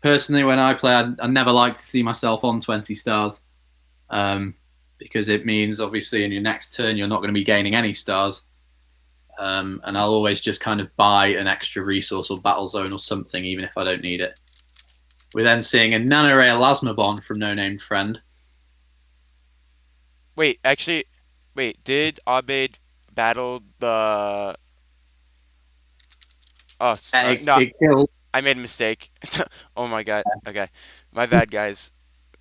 Personally, when I play, I never like to see myself on 20 stars. Because it means, obviously, in your next turn, you're not going to be gaining any stars. And I'll always just kind of buy an extra resource or battle zone or something, even if I don't need it. We're then seeing a Nanoray Elasmobon from NoNamedFriend. Wait, actually, did Aubade battle the... Oh, no, It killed. I made a mistake. Oh my god, okay. My bad, guys.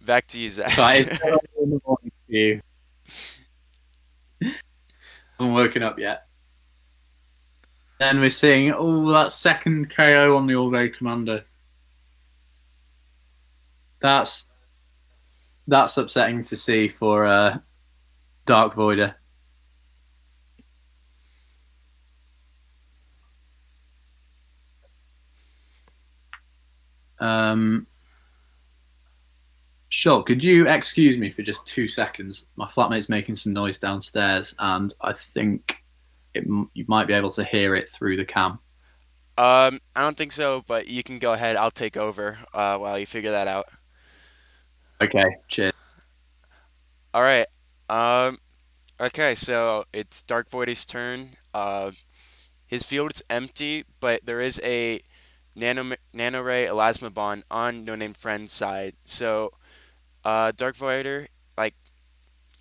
Back to you, Zach. Sorry, it's in the morning for you. I haven't woken up yet. Then we're seeing that second KO on the All-Day Commander. That's upsetting to see for DarkVoider. Um, Shulk, could you excuse me for just 2 seconds? My flatmate's making some noise downstairs, and I think you might be able to hear it through the cam. I don't think so, but you can go ahead. I'll take over while you figure that out. Okay, cheers. All right. Um, okay, so it's Dark Void's turn. His field is empty, but there is a nano ray elasma bond on No Name Friend's side. So, Dark Voider, like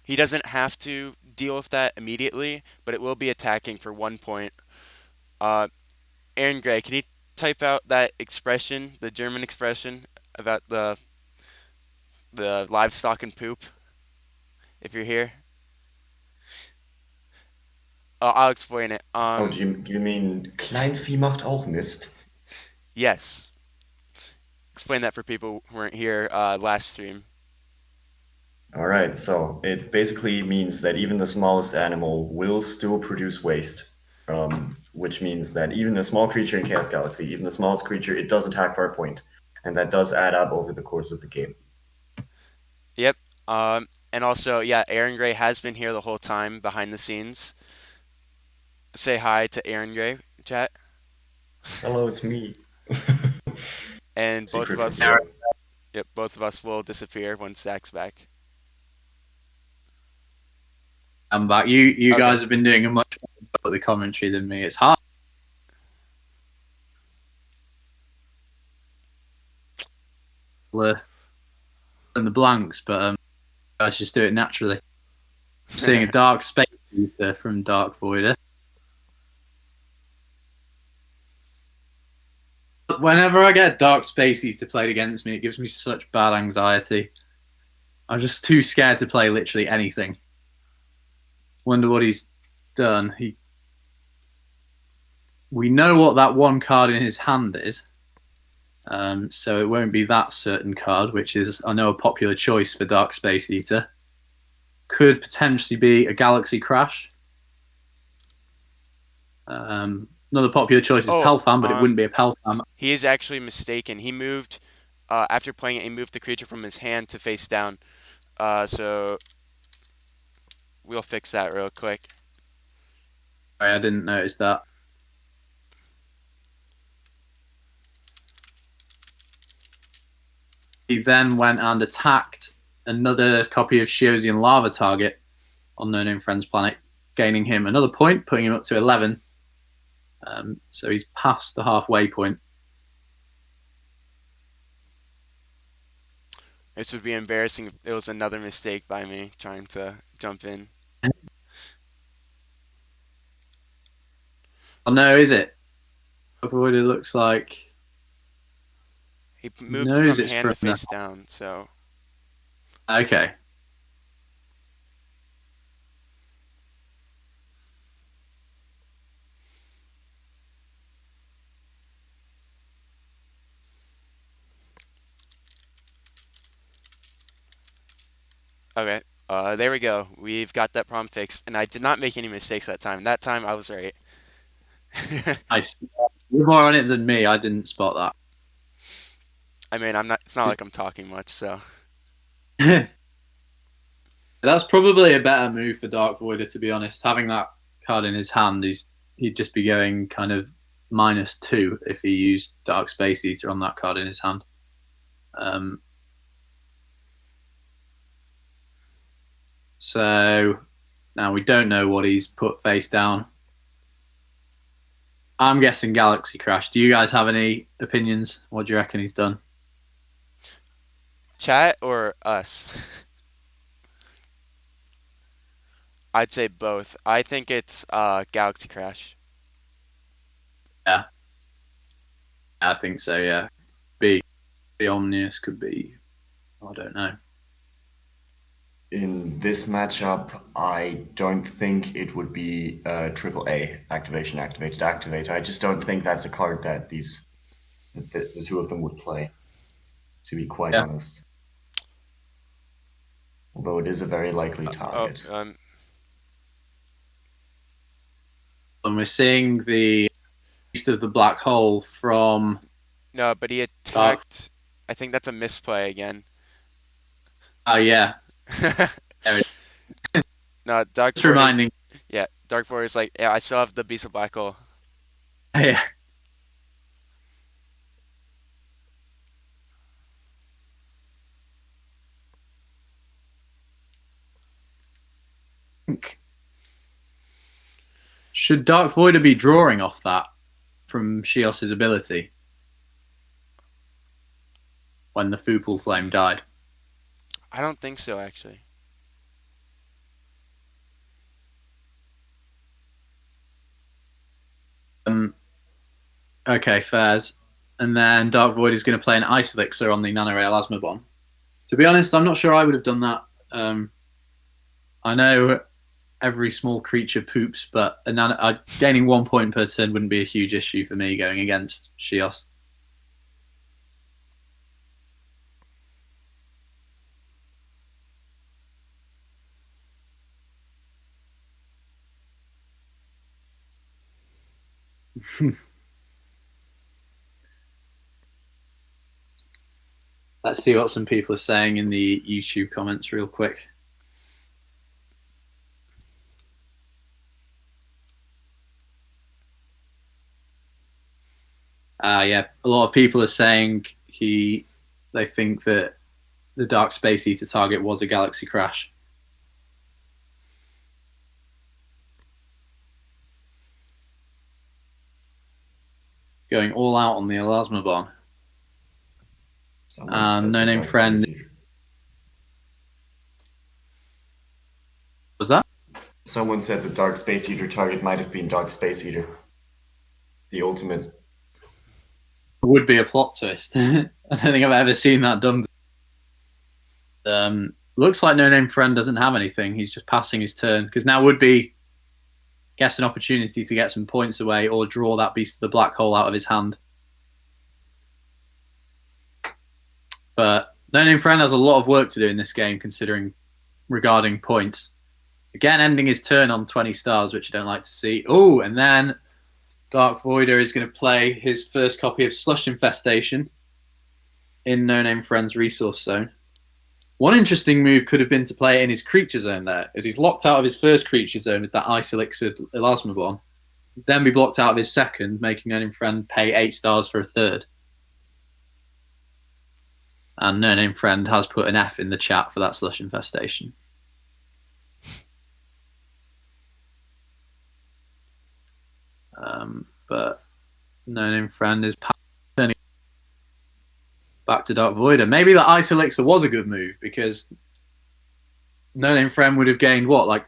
he doesn't have to deal with that immediately, but it will be attacking for 1 point. Uh, Aaron Gray, can you type out that expression, the German expression about the livestock and poop, if you're here? I'll explain it. Oh, do you mean Kleinvieh macht auch Mist? Yes. Explain that for people who weren't here last stream. All right, so it basically means that even the smallest animal will still produce waste, which means that even a small creature in Chaos Galaxy, even the smallest creature, it does attack for a point, and that does add up over the course of the game. Yep. And also, yeah, Aaron Gray has been here the whole time behind the scenes. Say hi to Aaron Gray, chat. Hello, it's me. And both of Secret from us, below. yep, both of us will disappear once Zach's back. I'm back. You Okay. guys have been doing a much better job at the commentary than me. It's hard to in the blanks, but I just do it naturally. Seeing a dark space ether from DarkVoider. Whenever I get Dark Space Eater played against me, it gives me such bad anxiety. I'm just too scared to play literally anything. Wonder what he's done. We know what that one card in his hand is, so it won't be that certain card, which is, I know, a popular choice for Dark Space Eater. Could potentially be a Galaxy Crash. Another popular choice is Oh, Pelfam, but it wouldn't be a Pelfam. he is actually mistaken. He moved, after playing it, he moved the creature from his hand to face down. So we'll fix that real quick. Sorry, I didn't notice that. He then went and attacked another copy of Shiosian Lava target on No Name Friend's planet, gaining him another point, putting him up to 11. So he's past the halfway point. This would be embarrassing if it was another mistake by me trying to jump in. Oh no, is it? What it looks like. He He moved knows from it's hand from to the. face down, so Okay. okay. There we go. We've got that problem fixed, and I did not make any mistakes that time. That time I was right. Nice. You're more on it than me. I didn't spot I mean, I'm not. It's not like I'm talking much, so that. That's probably a better move for DarkVoider, to be honest. Having that card in his hand, he'd just be going kind of -2 if he used Dark Space Eater on that card in his hand. So now we don't know what he's put face down. I'm guessing Galaxy Crash. Do you guys have any opinions? What do you reckon he's done? chat or us. I'd say both. I think it's Galaxy Crash. Yeah, I think so. Yeah, be Omnius, could be. I don't know. In this matchup, I don't think it would be triple A activation, activated, activate. I just don't think that's a card that the two of them would play, to be quite Yeah. honest. Although it is a very likely Oh, target. And we're seeing the east of the black hole from No, but he Dark. attacked. I think that's a misplay again. Oh yeah, there it No, Dark is. Void. Reminding. Yeah, Dark Void is like, yeah, I still have the Beast of Black Hole. Yeah. Should DarkVoider be drawing off that from Shios's ability when the Foopal Flame died? I don't think so, actually. Okay, fairs. And then DarkVoid is going to play an Ice Elixir on the Nanoray Elasma Bomb. To be honest, I'm not sure I would have done that. I know every small creature poops, but gaining 1 point per turn wouldn't be a huge issue for me going against Shios. Let's see what some people are saying in the YouTube comments real quick. Yeah, a lot of people are saying they think that the Dark Space Eater target was a Galaxy Crash. Going all out on the Elasma Bomb. NoNamedFriend. Was that? Someone said the Dark Space Eater target might have been Dark Space Eater. The ultimate. Would be a plot twist. I don't think I've ever seen that done. Looks like NoNamedFriend doesn't have anything. He's just passing his turn because now would be guess an opportunity to get some points away or draw that Beast of the Black Hole out of his hand. But NoNamedFriend has a lot of work to do in this game, considering regarding points. Again, ending his turn on 20 stars, which I don't like to see. Oh, and then DarkVoider is going to play his first copy of Slush Infestation in NoNamedFriend's resource zone. One interesting move could have been to play it in his creature zone there, as he's locked out of his first creature zone with that Ice Elixir Elasma Bomb. Then be blocked out of his second, making NoNamedFriend pay 8 stars for a third. And NoNamedFriend has put an F in the chat for that Slush Infestation. But NoNamedFriend is turning back to DarkVoider. Maybe the Ice Elixir was a good move because NoNamedFriend would have gained what, like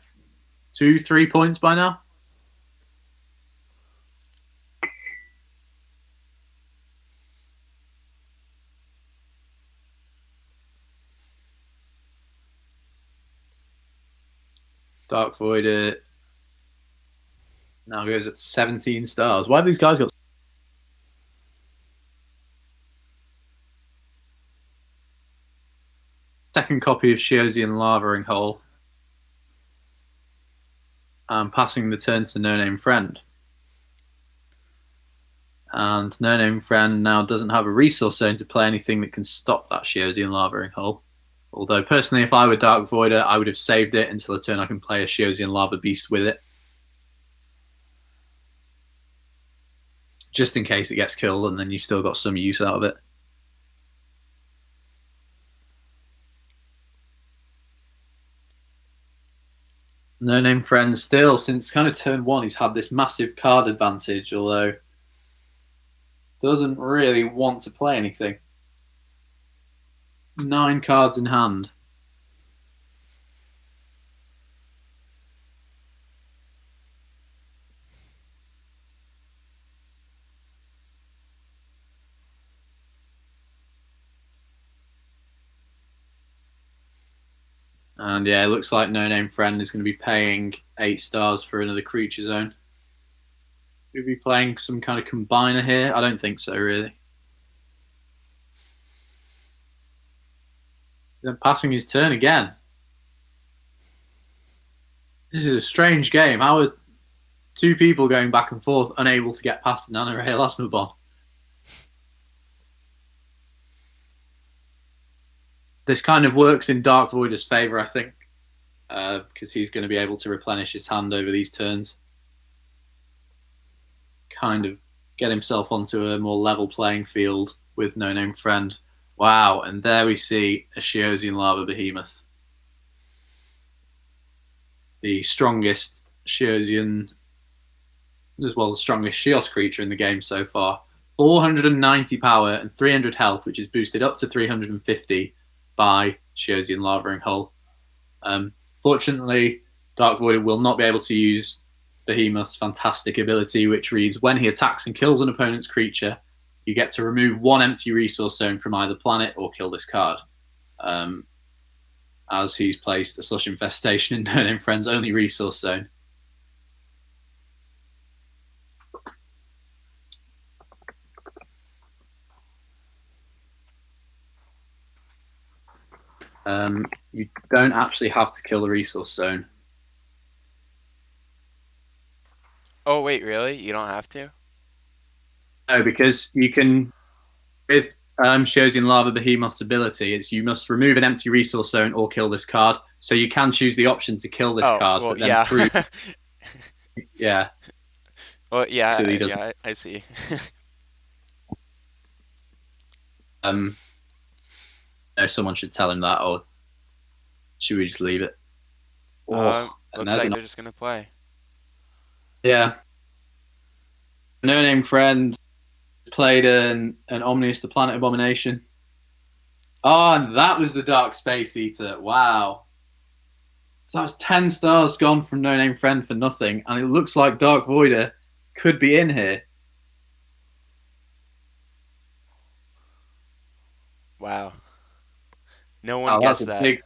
2-3 points by now? DarkVoider now goes up 17 stars. Why have these guys got second copy of Shiosian Lavering Hole and passing the turn to NoNamedFriend? And NoNamedFriend now doesn't have a resource zone to play anything that can stop that Shiosian Lavering Hole. Although, personally, if I were DarkVoider, I would have saved it until a turn I can play a Shiosian Lava Beast with it. Just in case it gets killed, and then you've still got some use out of it. NoNamedFriend still, since kind of turn 1, he's had this massive card advantage, although doesn't really want to play anything. 9 cards in hand. And yeah, it looks like NoNamedFriend is going to be paying 8 stars for another creature zone. Could be playing some kind of combiner here? I don't think so, really. Then passing his turn again. This is a strange game. How two people going back and forth, unable to get past the Nano Ray Elasma Bomb. This kind of works in DarkVoider's favor, I think, because he's going to be able to replenish his hand over these turns. Kind of get himself onto a more level playing field with No Name Friend. Wow, and there we see a Shiosian Lava Behemoth. The strongest Shiosian, as well as the strongest Shios creature in the game so far. 490 power and 300 health, which is boosted up to 350 by Shiosian Lava and Hull. Fortunately, DarkVoider will not be able to use Behemoth's fantastic ability, which reads, when he attacks and kills an opponent's creature, you get to remove one empty resource zone from either planet or kill this card. As he's placed a Slush Infestation in No Name Friend's only resource zone. You don't actually have to kill the resource zone. Oh, wait, really? You don't have to? No, because you can, with Shiosian Lava Behemoth's ability, it's you must remove an empty resource zone or kill this card. So you can choose the option to kill this card, well, but then yeah. Yeah. Well, yeah, So he yeah, I see. No, someone should tell him that, or should we just leave it? Looks like they're just gonna play. Yeah. No Name Friend played an Omnius the Planet Abomination. Oh, and that was the Dark Space Eater. Wow. So that was 10 stars gone from No Name Friend for nothing, and it looks like DarkVoider could be in here. Wow. No one guessed that. Big...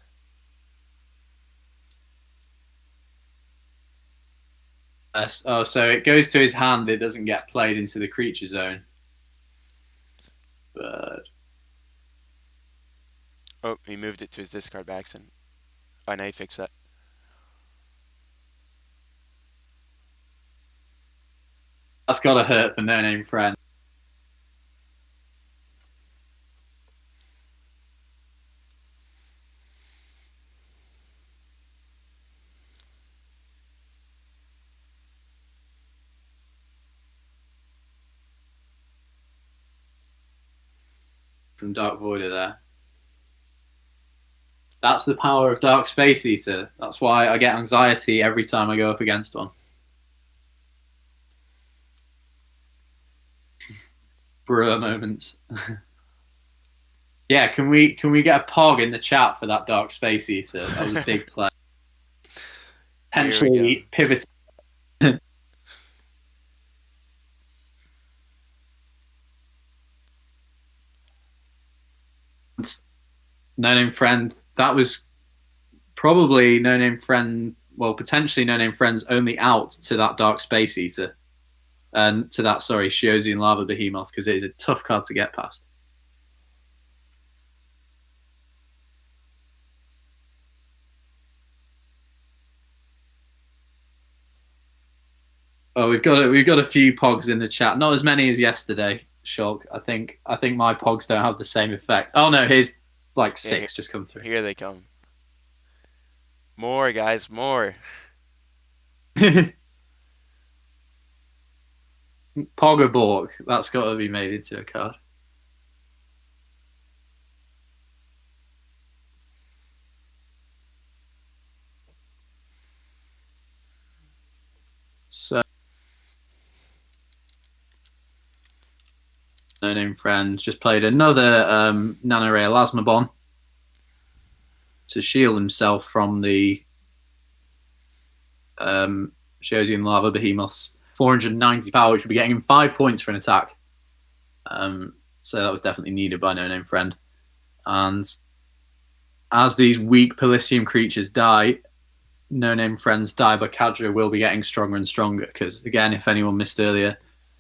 Oh, so it goes to his hand. It doesn't get played into the creature zone. But... Oh, he moved it to his discard by accident. Oh, now he fixed that. That's gotta hurt for No Name Friend. From DarkVoider there. That's the power of Dark Space Eater. That's why I get anxiety every time I go up against one. Brewer moments. Yeah, can we get a pog in the chat for that Dark Space Eater? That was a big play. Potentially pivoting. No Name Friend. That was probably No Name Friend. Well, potentially No Name Friend's only out to that Dark Space Eater, and to that Shiosian Lava Behemoth, because it is a tough card to get past. Oh, we've got a few pogs in the chat. Not as many as yesterday, Shulk. I think my pogs don't have the same effect. Oh no, here's like 6 just come through. Here they come. More, guys, more. Pogaborg. That's got to be made into a card. So, No Name Friend just played another Nano Ray Elasma Bomb to shield himself from the Shiosian Lava Behemoth's 490 power, which would be getting him 5 points for an attack. So that was definitely needed by No Name Friend. And as these weak Pelisium creatures die, No Name Friend's Daibakadra will be getting stronger and stronger, because, again, if anyone missed earlier,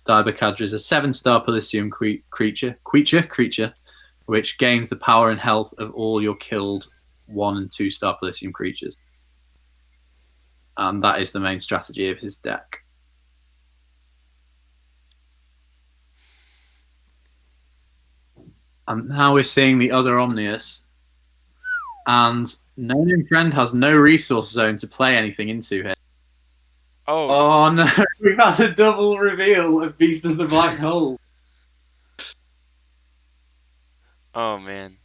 Daibakadra is a 7-star Pelisium creature, which gains the power and health of all your killed 1- and 2-star Pelisium creatures. And that is the main strategy of his deck. And now we're seeing the other Omnius. And NoNamedFriend has no resource zone to play anything into here. Oh, Oh no, we've had a double reveal of Beast of the Black Hole. oh man.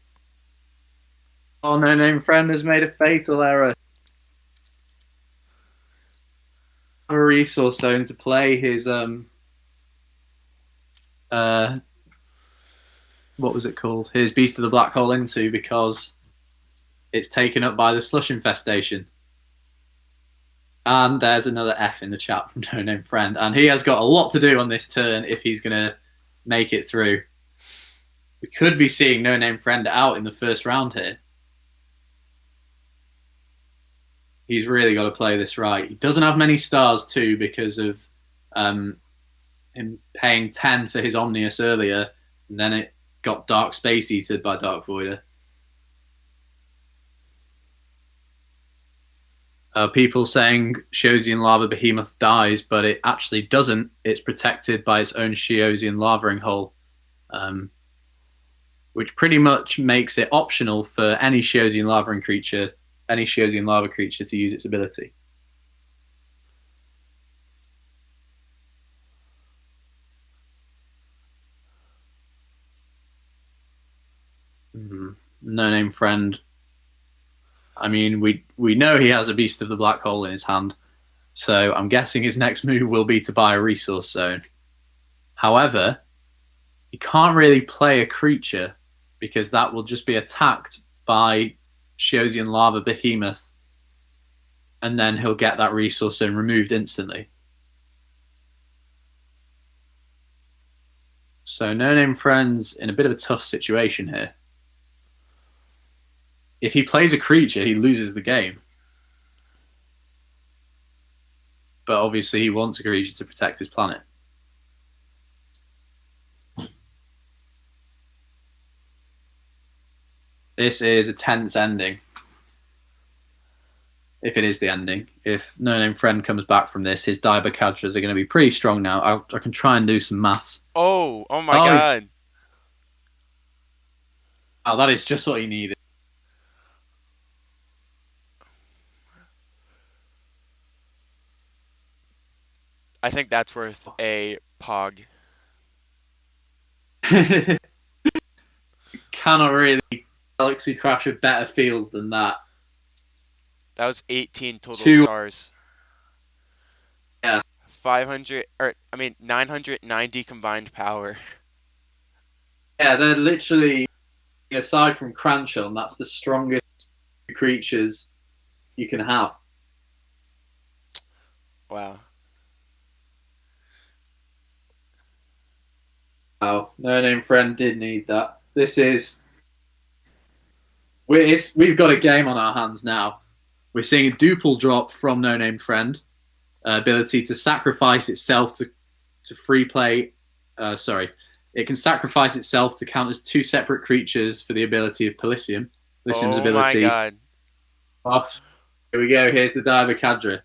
Oh, NoNamedFriend has made a fatal error. A resource zone to play his what was it called? His Beast of the Black Hole into, because it's taken up by the slush infestation. And there's another F in the chat from NoNamedFriend, and he has got a lot to do on this turn if he's gonna make it through. We could be seeing NoNamedFriend out in the first round here. He's really got to play this right. He doesn't have many stars too because of him paying 10 for his Omnius earlier, and then it got Dark Space Eated by DarkVoider. People saying Shiosian Lava Behemoth dies, but it actually doesn't. It's protected by its own Shiosian Lavering Hull, which pretty much makes it optional for any Shiosian Lavering creature, any Shiosian Lava creature to use its ability. NoNamedFriend. I mean, we know he has a Beast of the Black Hole in his hand, so I'm guessing his next move will be to buy a resource zone. However, he can't really play a creature because that will just be attacked by Shiosian Lava Behemoth, and then he'll get that resource zone removed instantly. So NoNamedFriend's in a bit of a tough situation here. If he plays a creature, he loses the game. But obviously he wants a creature to protect his planet. This is a tense ending. If it is the ending. If NoNamedFriend comes back from this, his Daibakadras are going to be pretty strong now. I can try and do some maths. Oh my god. Oh, that is just what he needed. I think that's worth a pog. Cannot really Galaxy Crash a better field than that. That was 18 total stars. Yeah. 990 combined power. Yeah, they're literally, aside from Cranchon, that's the strongest creatures you can have. Wow. Wow, NoNamedFriend did need that. We've got a game on our hands now. We're seeing a duple drop from NoNamedFriend, ability to sacrifice itself to free play. It can sacrifice itself to count as two separate creatures for the ability of Pelisium. Pelisium's ability. Oh my god. Oh, here we go. Here's the Daibakadra.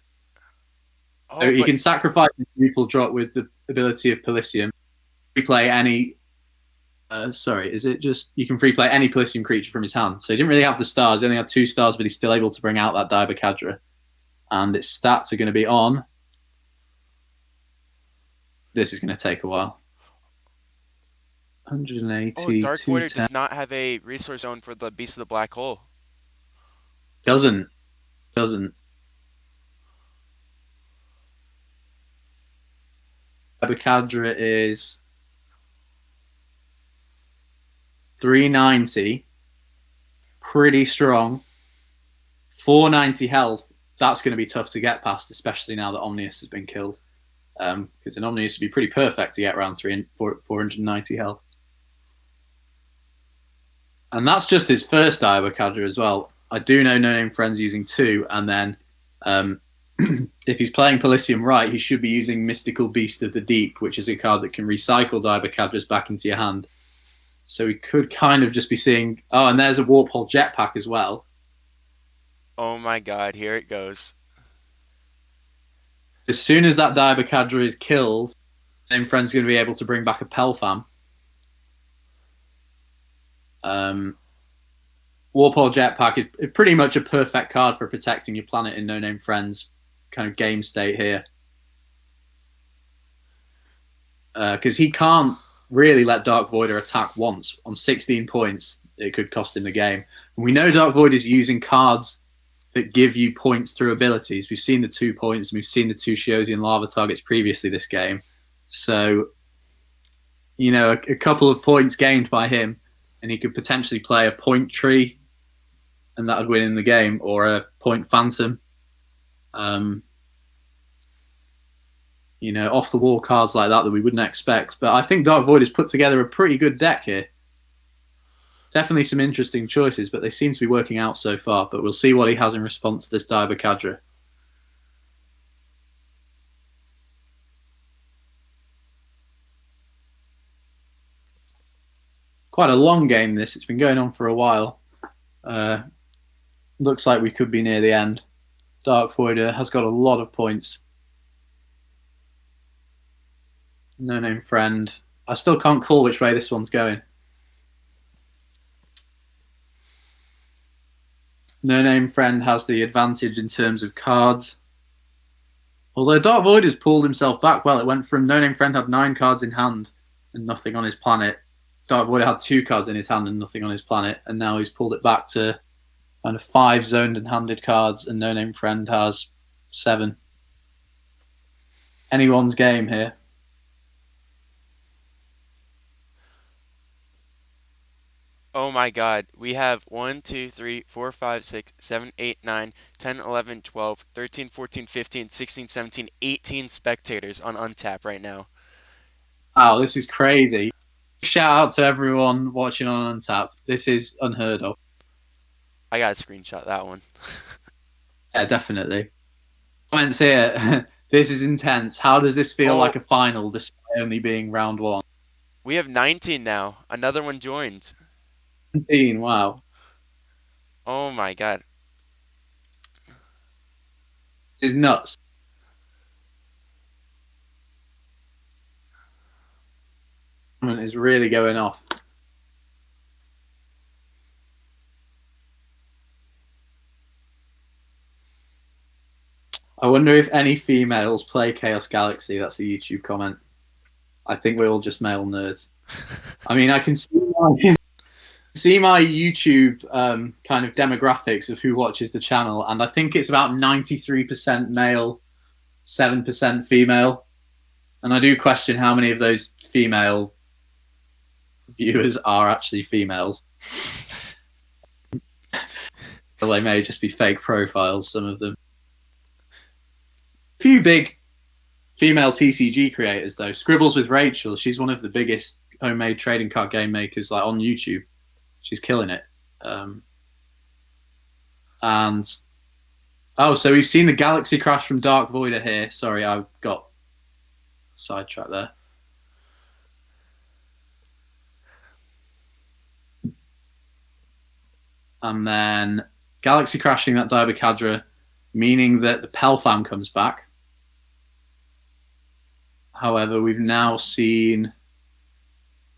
Oh, So you can sacrifice the duple drop with the ability of Pelisium. Free play any. You can free play any Pelisium creature from his hand. So he didn't really have the stars. He only had 2 stars, but he's still able to bring out that Daibakadra. And its stats are going to be on. This is going to take a while. 180. Oh, DarkVoider does not have a resource zone for the Beast of the Black Hole. Doesn't. Daibakadra is 390. Pretty strong. 490 health. That's going to be tough to get past, especially now that Omnius has been killed. Because an Omnius would be pretty perfect to get around 490 health. And that's just his first Daibakadra as well. I do know NoNamedFriend's using 2, and then if he's playing Pelisium right, he should be using Mystical Beast of the Deep, which is a card that can recycle Daibakadras back into your hand. So we could kind of just be seeing... Oh, and there's a Warp Hole Jetpack as well. Oh my god, here it goes. As soon as that Daibakadra is killed, NoNamedFriend's going to be able to bring back a Pelfam. Warpole Jetpack is pretty much a perfect card for protecting your planet in No Name Friends kind of game state here. Because he can't really let DarkVoider attack once. On 16 points, it could cost him the game. And we know DarkVoider is using cards that give you points through abilities. We've seen the 2 points, and we've seen the 2 Shiosian lava targets previously this game. So, a couple of points gained by him, and he could potentially play a point tree, and that would win in the game, or a point phantom. Off the wall cards like that we wouldn't expect. But I think DarkVoid's put together a pretty good deck here. Definitely some interesting choices, but they seem to be working out so far. But we'll see what he has in response to this Daibakadra. Quite a long game, this. It's been going on for a while. Looks like we could be near the end. DarkVoider has got a lot of points. No Name Friend. I still can't call which way this one's going. No Name Friend has the advantage in terms of cards. Although DarkVoider's pulled himself back well. It went from No Name Friend had 9 cards in hand and nothing on his planet. DarkVoider had 2 cards in his hand and nothing on his planet. And now he's pulled it back to kind of 5 zoned and handed cards, and No Name Friend has 7. Anyone's game here. Oh my god, we have 1, 2, 3, 4, 5, 6, 7, 8, 9, 10, 11, 12, 13, 14, 15, 16, 17, 18 spectators on Untap right now. Wow, this is crazy. Shout out to everyone watching on Untap. This is unheard of. I gotta screenshot that one. Yeah, definitely. Comments here. This is intense. How does this feel like a final despite only being round 1? We have 19 now. Another one joined. 19, wow. Oh my god. This is nuts. Is really going off. I wonder if any females play Chaos Galaxy. That's a YouTube comment. I think we're all just male nerds. I mean, I can see my YouTube kind of demographics of who watches the channel, and I think it's about 93% male, 7% female. And I do question how many of those female viewers are actually females. Well, they may just be fake profiles, some of them. A few big female TCG creators, though. Scribbles with Rachel, she's one of the biggest homemade trading card game makers on YouTube. She's killing it. So we've seen the Galaxy Crash from DarkVoider here. Sorry, I got sidetracked there. And then Galaxy crashing that Daibakadra, meaning that the Pelfam comes back. However, we've now seen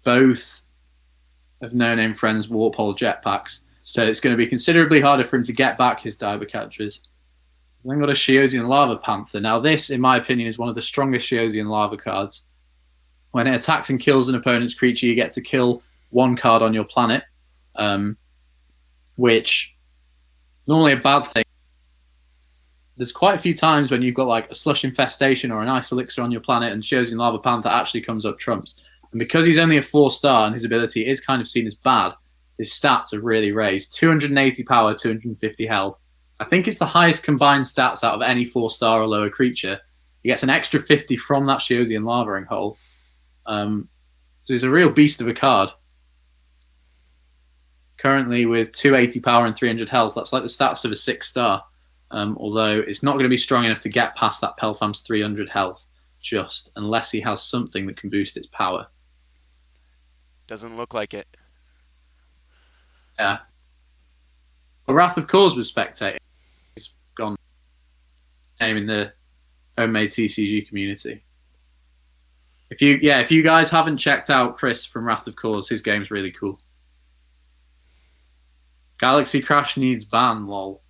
both of No Name Friend's Warpole Jetpacks, so it's going to be considerably harder for him to get back his Daibakadras. Then got a Shiosian Lava Panther. Now this, in my opinion, is one of the strongest Shiosian Lava cards. When it attacks and kills an opponent's creature, you get to kill 1 card on your planet, which normally a bad thing. There's quite a few times when you've got like a Slush Infestation or an Ice Elixir on your planet and Shiosian Lava Panther actually comes up trumps. And because he's only a 4-star and his ability is kind of seen as bad, his stats are really raised. 280 power, 250 health. I think it's the highest combined stats out of any 4-star or lower creature. He gets an extra 50 from that Shiosian Lavaing hole. So he's a real beast of a card. Currently with 280 power and 300 health, that's like the stats of a 6-star. Although it's not going to be strong enough to get past that Pelfam's 300 health, just unless he has something that can boost its power. Doesn't look like it. Yeah. Well, Wrath of Kors was spectating. He's gone name in the homemade TCG community. If you guys haven't checked out Chris from Wrath of Kors, his game's really cool. Galaxy Crash needs ban, lol.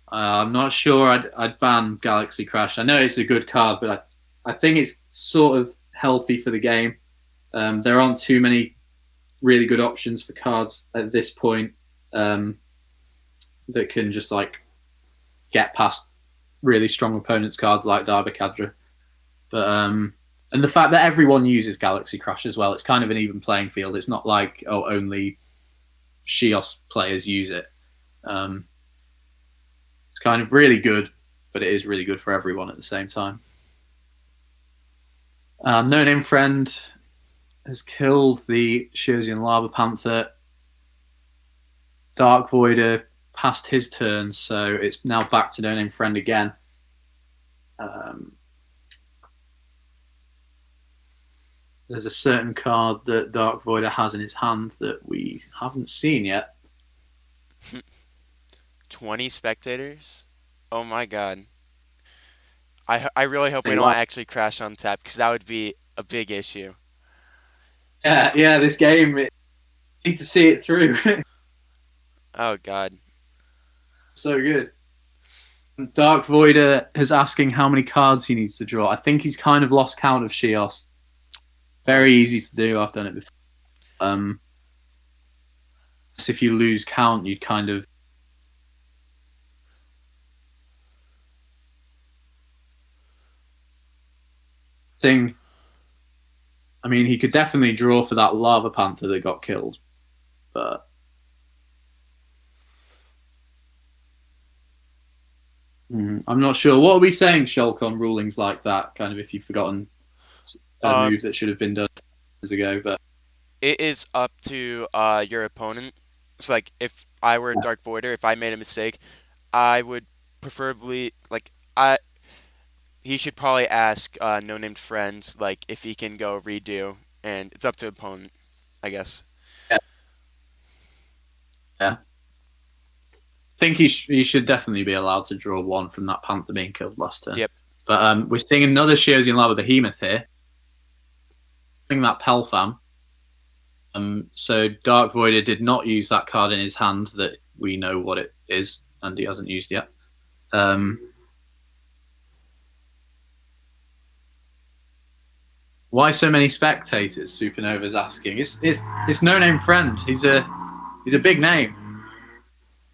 I'm not sure I'd ban Galaxy Crash. I know it's a good card, but I think it's sort of healthy for the game. There aren't too many really good options for cards at this point that can just like get past really strong opponents' cards like Darbacadra. But and the fact that everyone uses Galaxy Crash as well, it's kind of an even playing field. It's not like only Shios players use it. It's kind of really good, but it is really good for everyone at the same time. No Name Friend has killed the Shiosian Lava Panther. DarkVoider passed his turn, so it's now back to No Name Friend again. There's a certain card that DarkVoider has in his hand that we haven't seen yet. 20 spectators? Oh my god. I really hope we don't actually crash on tap, because that would be a big issue. Yeah, this game, you need to see it through. Oh god. So good. DarkVoider is asking how many cards he needs to draw. I think he's kind of lost count of Shios. Very easy to do. I've done it before. So if you lose count, you'd kind of thing. I mean, he could definitely draw for that Lava Panther that got killed, but I'm not sure. What are we saying, Shulk, on rulings like that? Kind of if you've forgotten a move that should have been done years ago, but it is up to your opponent. So like if I were a DarkVoider, if I made a mistake, I would preferably he should probably ask NoNamedFriend's like if he can go redo, and it's up to opponent, I guess. Yeah. I think he should definitely be allowed to draw one from that Panther being killed last turn. Yep. But we're seeing another Shiosian Lava Behemoth here. Doing that Pelfam. So DarkVoider did not use that card in his hand that we know what it is, and he hasn't used yet. Why so many spectators? Supernova's asking. It's No Name Friend. He's a big name.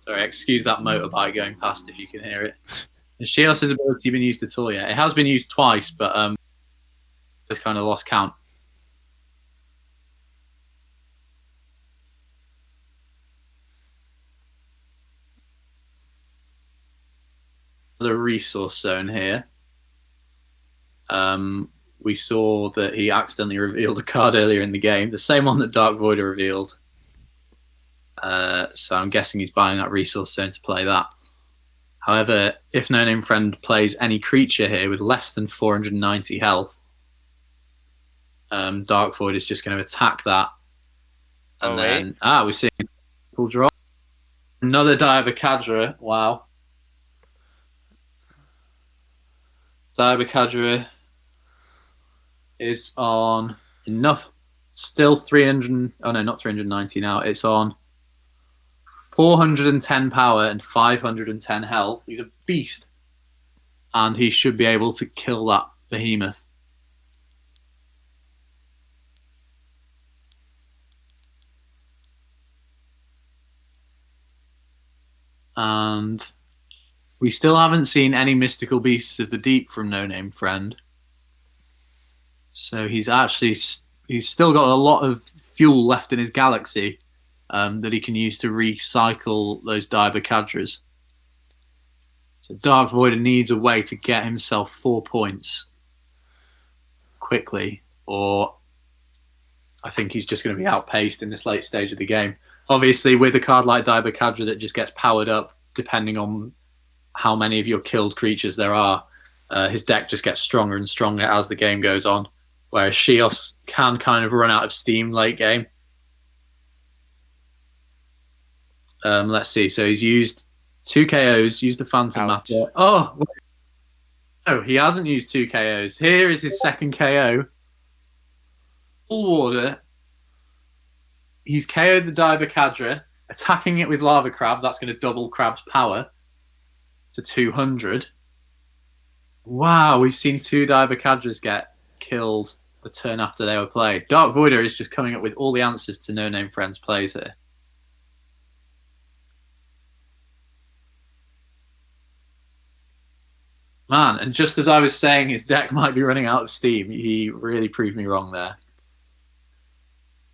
Sorry, excuse that motorbike going past if you can hear it. And Shios' ability been used at all yet? It has been used twice, but just kind of lost count. The resource zone here. We saw that he accidentally revealed a card earlier in the game, the same one that DarkVoider revealed. So I'm guessing he's buying that resource zone to play that. However, if No Name Friend plays any creature here with less than 490 health, DarkVoider is just going to attack that. And then we're seeing people draw. Another Diabacadra. Wow. Diabacadra is on enough. Still 300. Oh no, not 390 now. It's on 410 power and 510 health. He's a beast. And he should be able to kill that behemoth. And we still haven't seen any mystical beasts of the deep from No Name Friend. So he's still got a lot of fuel left in his galaxy that he can use to recycle those Diabacadras. So DarkVoider needs a way to get himself 4 points quickly, or I think he's just going to be outpaced in this late stage of the game. Obviously, with a card like Diabacadra that just gets powered up depending on how many of your killed creatures there are, his deck just gets stronger and stronger as the game goes on, whereas Shios can kind of run out of steam late game. Let's see. So he's used 2 KOs, used the Phantom Matter. Oh, no, he hasn't used 2 KOs. Here is his second KO. Full Water. He's KO'd the Diabacadra. attacking it with Lava Crab. That's going to double Crab's power to 200. Wow, we've seen 2 Daibakadras get killed the turn after they were played. DarkVoider is just coming up with all the answers to NoNamedFriend's plays here. Man, and just as I was saying his deck might be running out of steam, he really proved me wrong there.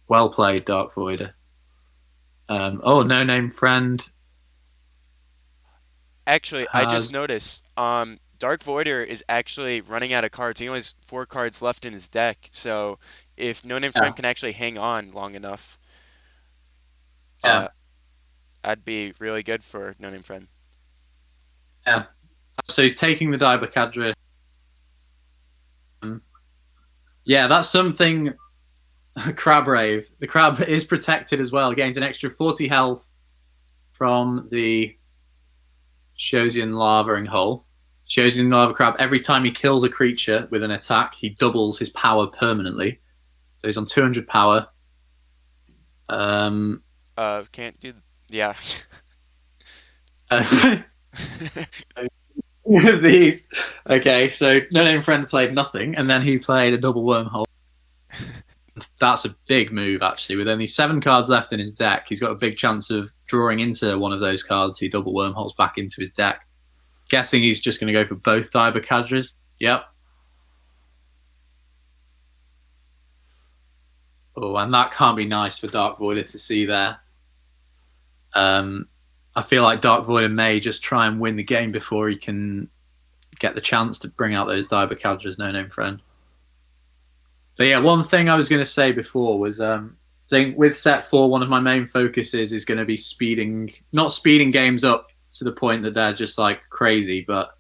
Well played, DarkVoider. NoNamedFriend. Actually, I just noticed DarkVoider is actually running out of cards. He only has 4 cards left in his deck. So if NoNamedFriend can actually hang on long enough, Yeah. that'd be really good for NoNamedFriend. Yeah. So he's taking the Daibakadra. Yeah, that's something. Crab Rave. The crab is protected as well. Gains an extra 40 health from the Shosian Lavering Hole. Shosian Lava Crab, every time he kills a creature with an attack, he doubles his power permanently. So he's on 200 power. Can't do... Yeah. These. Okay, so NoNamedFriend played nothing, and then he played a double wormhole. That's a big move, actually. With only 7 cards left in his deck, he's got a big chance of drawing into one of those cards. He double wormholes back into his deck. Guessing he's just going to go for both Daibakadras. Yep. Oh, and that can't be nice for DarkVoider to see there. I feel like DarkVoider may just try and win the game before he can get the chance to bring out those Daibakadras, NoNamedFriend. But yeah, one thing I was going to say before was I think with set 4, one of my main focuses is going to be not speeding games up to the point that they're just like crazy, but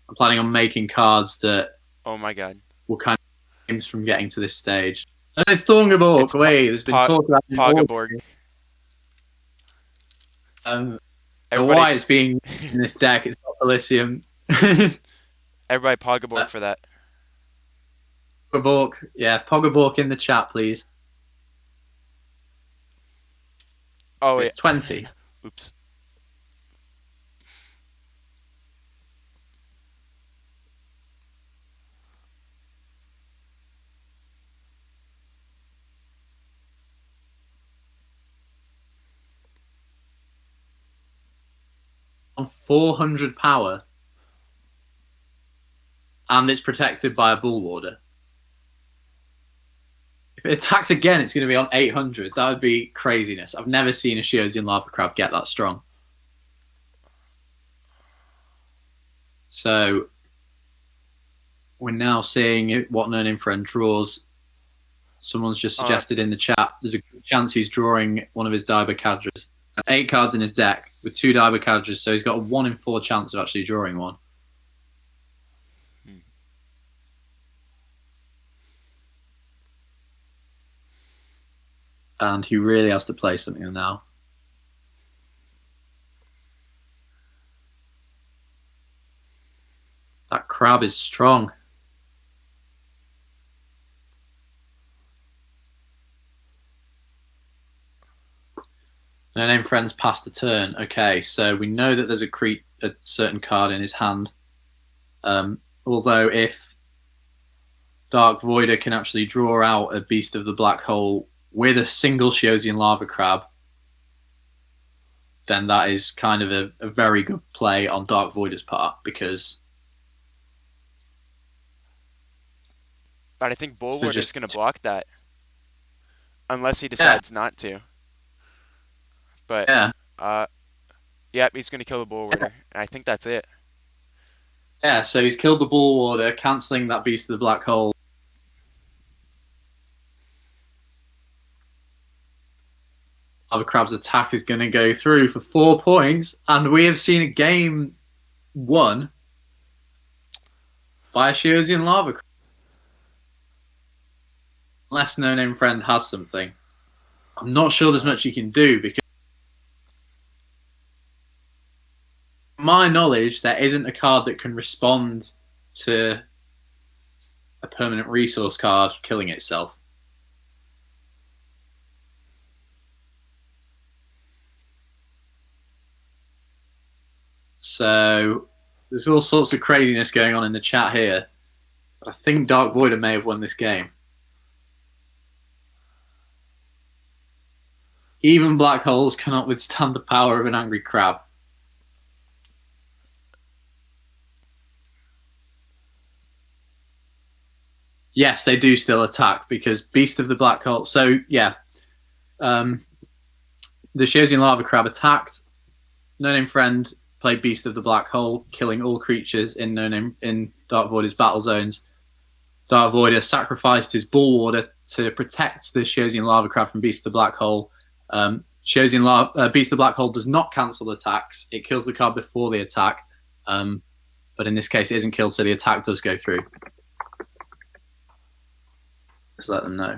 I'm planning on making cards that Oh my god. will kind of games from getting to this stage. And it's Thungaborg. Wait, there's been talk about Pagaborg. Why it's being in this deck, it's not Elysium. Everybody Pagaborg for that. Pagaborg. Yeah, Pagaborg in the chat, please. Oh, it's 20. Oops. On 400 power, and it's protected by a Bull Warder. If it attacks again, it's going to be on 800. That would be craziness. I've never seen a Shosian Lava Crab get that strong. So we're now seeing what NoNamedFriend draws. Someone's just suggested in the chat there's a good chance he's drawing one of his Daibakadras. 8 cards in his deck with 2 Daibakadras, so he's got a 1 in 4 chance of actually drawing one. And he really has to play something now. That crab is strong. NoNamedFriend's passed the turn. Okay, so we know that there's a certain card in his hand. Although if DarkVoider can actually draw out a Beast of the Black Hole with a single Shosian Lava Crab, then that is kind of a very good play on DarkVoider's part, because... But I think Bull Warder is going to block that. Unless he decides not to. But, yeah, he's going to kill the Bull Warder. And I think that's it. Yeah, so he's killed the Bull Warder, cancelling that Beast of the Black Hole. Lava Crab's attack is going to go through for 4 points, and we have seen a game won by a Shosian Lava Crab. Unless NoNamedFriend has something. I'm not sure there's much you can do, because to my knowledge, there isn't a card that can respond to a permanent resource card killing itself. So there's all sorts of craziness going on in the chat here. But I think DarkVoider may have won this game. Even black holes cannot withstand the power of an angry crab. Yes, they do still attack because Beast of the Black Hole. So yeah, the Shosian Lava Crab attacked. NoNamedFriend played Beast of the Black Hole, killing all creatures in DarkVoider's battle zones. DarkVoider sacrificed his Bullwarder to protect the Shosian Lava Crab from Beast of the Black Hole. Beast of the Black Hole does not cancel attacks. It kills the card before the attack. But in this case, it isn't killed, so the attack does go through. Just let them know.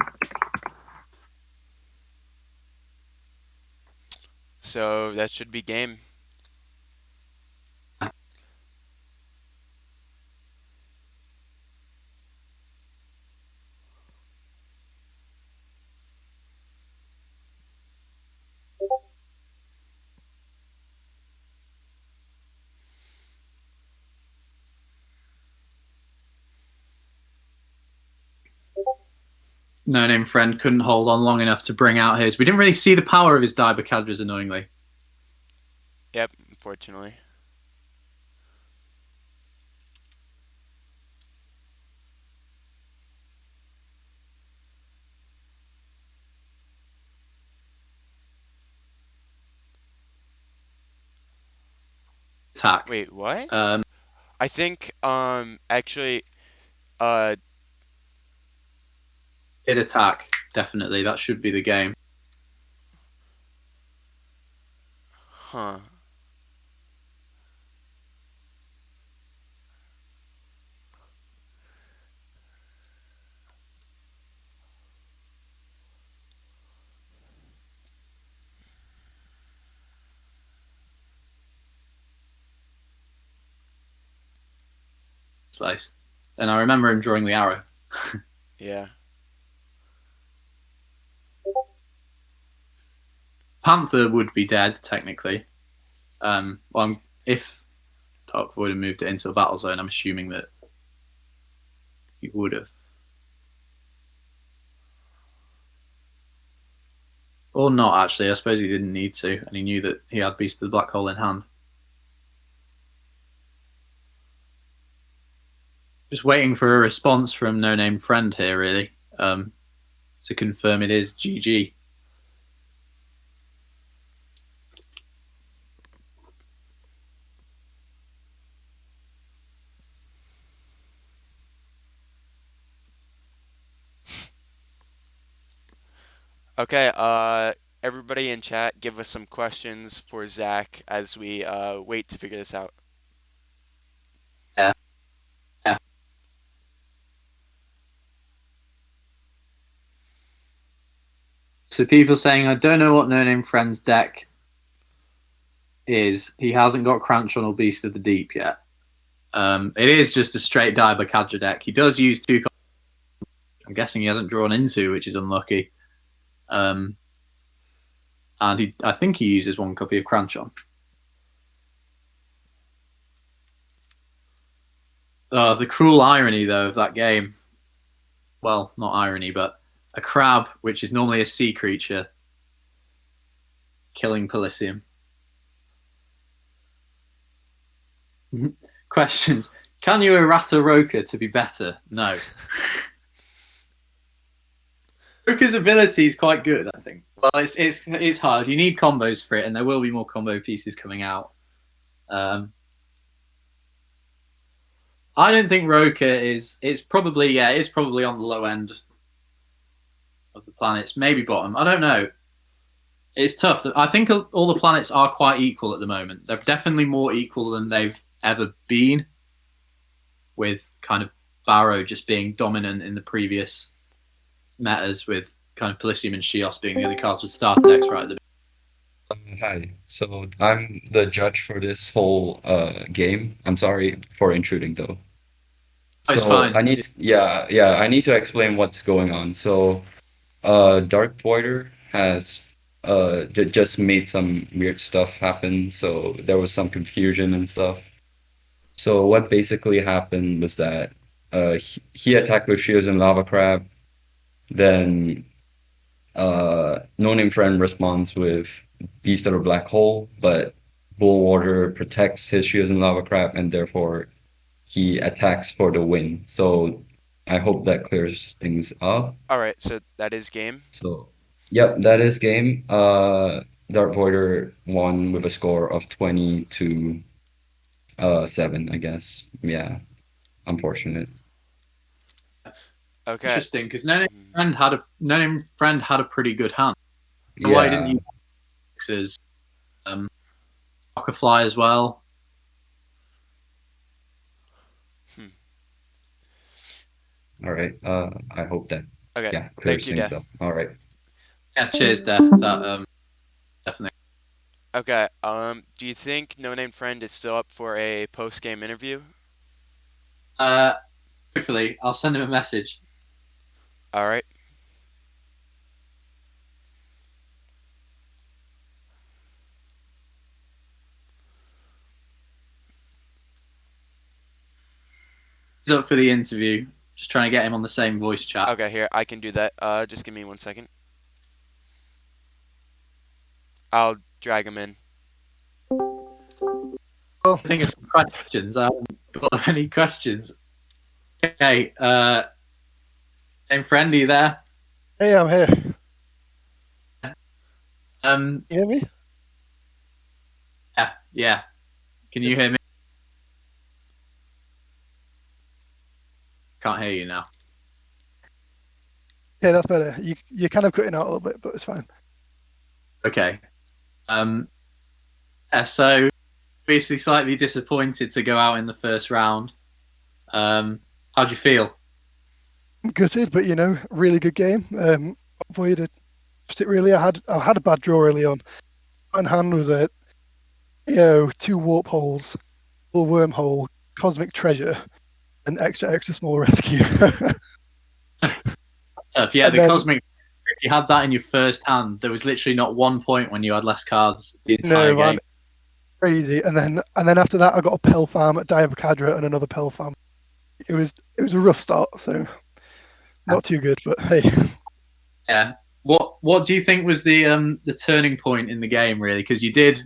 So that should be game. NoNamedFriend couldn't hold on long enough to bring out his. We didn't really see the power of his Daibakadras, annoyingly. Yep, unfortunately. Attack. Wait, what? I think actually It attack, definitely. That should be the game. huh. Place. And I remember him drawing the arrow. Yeah. Panther would be dead, technically. If DarkVoider moved it into a battle zone, I'm assuming that he would have. Or not, actually. I suppose he didn't need to, and he knew that he had Beast of the Black Hole in hand. Just waiting for a response from NoNamedFriend here, really, to confirm it is GG. Okay, everybody in chat, give us some questions for Zach as we wait to figure this out. Yeah. So people saying, I don't know what NoNamedFriend's deck is. He hasn't got Cranchon or Beast of the Deep yet. It is just a straight Daibakadra deck. He does use 2 cards. I'm guessing he hasn't drawn into, which is unlucky. And I think he uses 1 copy of Cranchon. The cruel irony, though, of that game. Well, not irony, but a crab, which is normally a sea creature, killing Pelisium. Questions. Can you errata Roker to be better? No. Roker's ability is quite good, I think. Well, it's hard. You need combos for it, and there will be more combo pieces coming out. I don't think Roker is. It's probably on the low end of the planets, maybe bottom. I don't know. It's tough. I think all the planets are quite equal at the moment. They're definitely more equal than they've ever been, with kind of Barrow just being dominant in the previous metas, with kind of Pelisium and Shios being the other cards with starter decks right at the Hi, so I'm the judge for this whole game. I'm sorry for intruding though. Oh, it's So fine. I need I need to explain what's going on. So DarkVoider has just made some weird stuff happen. So there was some confusion and stuff. So what basically happened was that he attacked with Shields and Lava Crab. Then No Name Friend responds with Beast of a Black Hole, but Bullwater protects his Shields and Lava Crab, and therefore he attacks for the win. So I hope that clears things up. All right, so that is game. So yep, that is game. DarkVoider won with a score of 20 to 7, I guess. Yeah, unfortunate. Okay. Interesting, because No Name Friend had a pretty good hand. Why didn't Yeah. you X's Rockafly as well? All right. I hope that Okay. yeah Thank clears you, things Def. up. All right. Yeah, cheers, Def. That definitely. Okay. Do you think No Name Friend is still up for a post-game interview? Hopefully, I'll send him a message. All right. He's up for the interview. Just trying to get him on the same voice chat. Okay, here, I can do that. Just give me 1 second. I'll drag him in. I think of some questions. I haven't thought of any questions. Okay, Name Friend, are you there? Hey, I'm here. You You hear me? Yeah. Can you hear me? Can't hear you now. Yeah, that's better. You're kind of cutting out a little bit, but it's fine. Okay. So obviously slightly disappointed to go out in the first round. How'd you feel? I'm gutted, but really good game. Avoided it really. I had a bad draw early on. On hand was a 2 warp holes, full wormhole, cosmic treasure, and extra small rescue. Yeah, And the then- cosmic. If you had that in your first hand, there was literally not 1 point when you had less cards the entire game. Man, crazy. And then after that, I got a Pell Farm at Diabacadra and another Pell Farm. It was a rough start, so not too good. But hey, Yeah. What do you think was the turning point in the game, really? Because you did.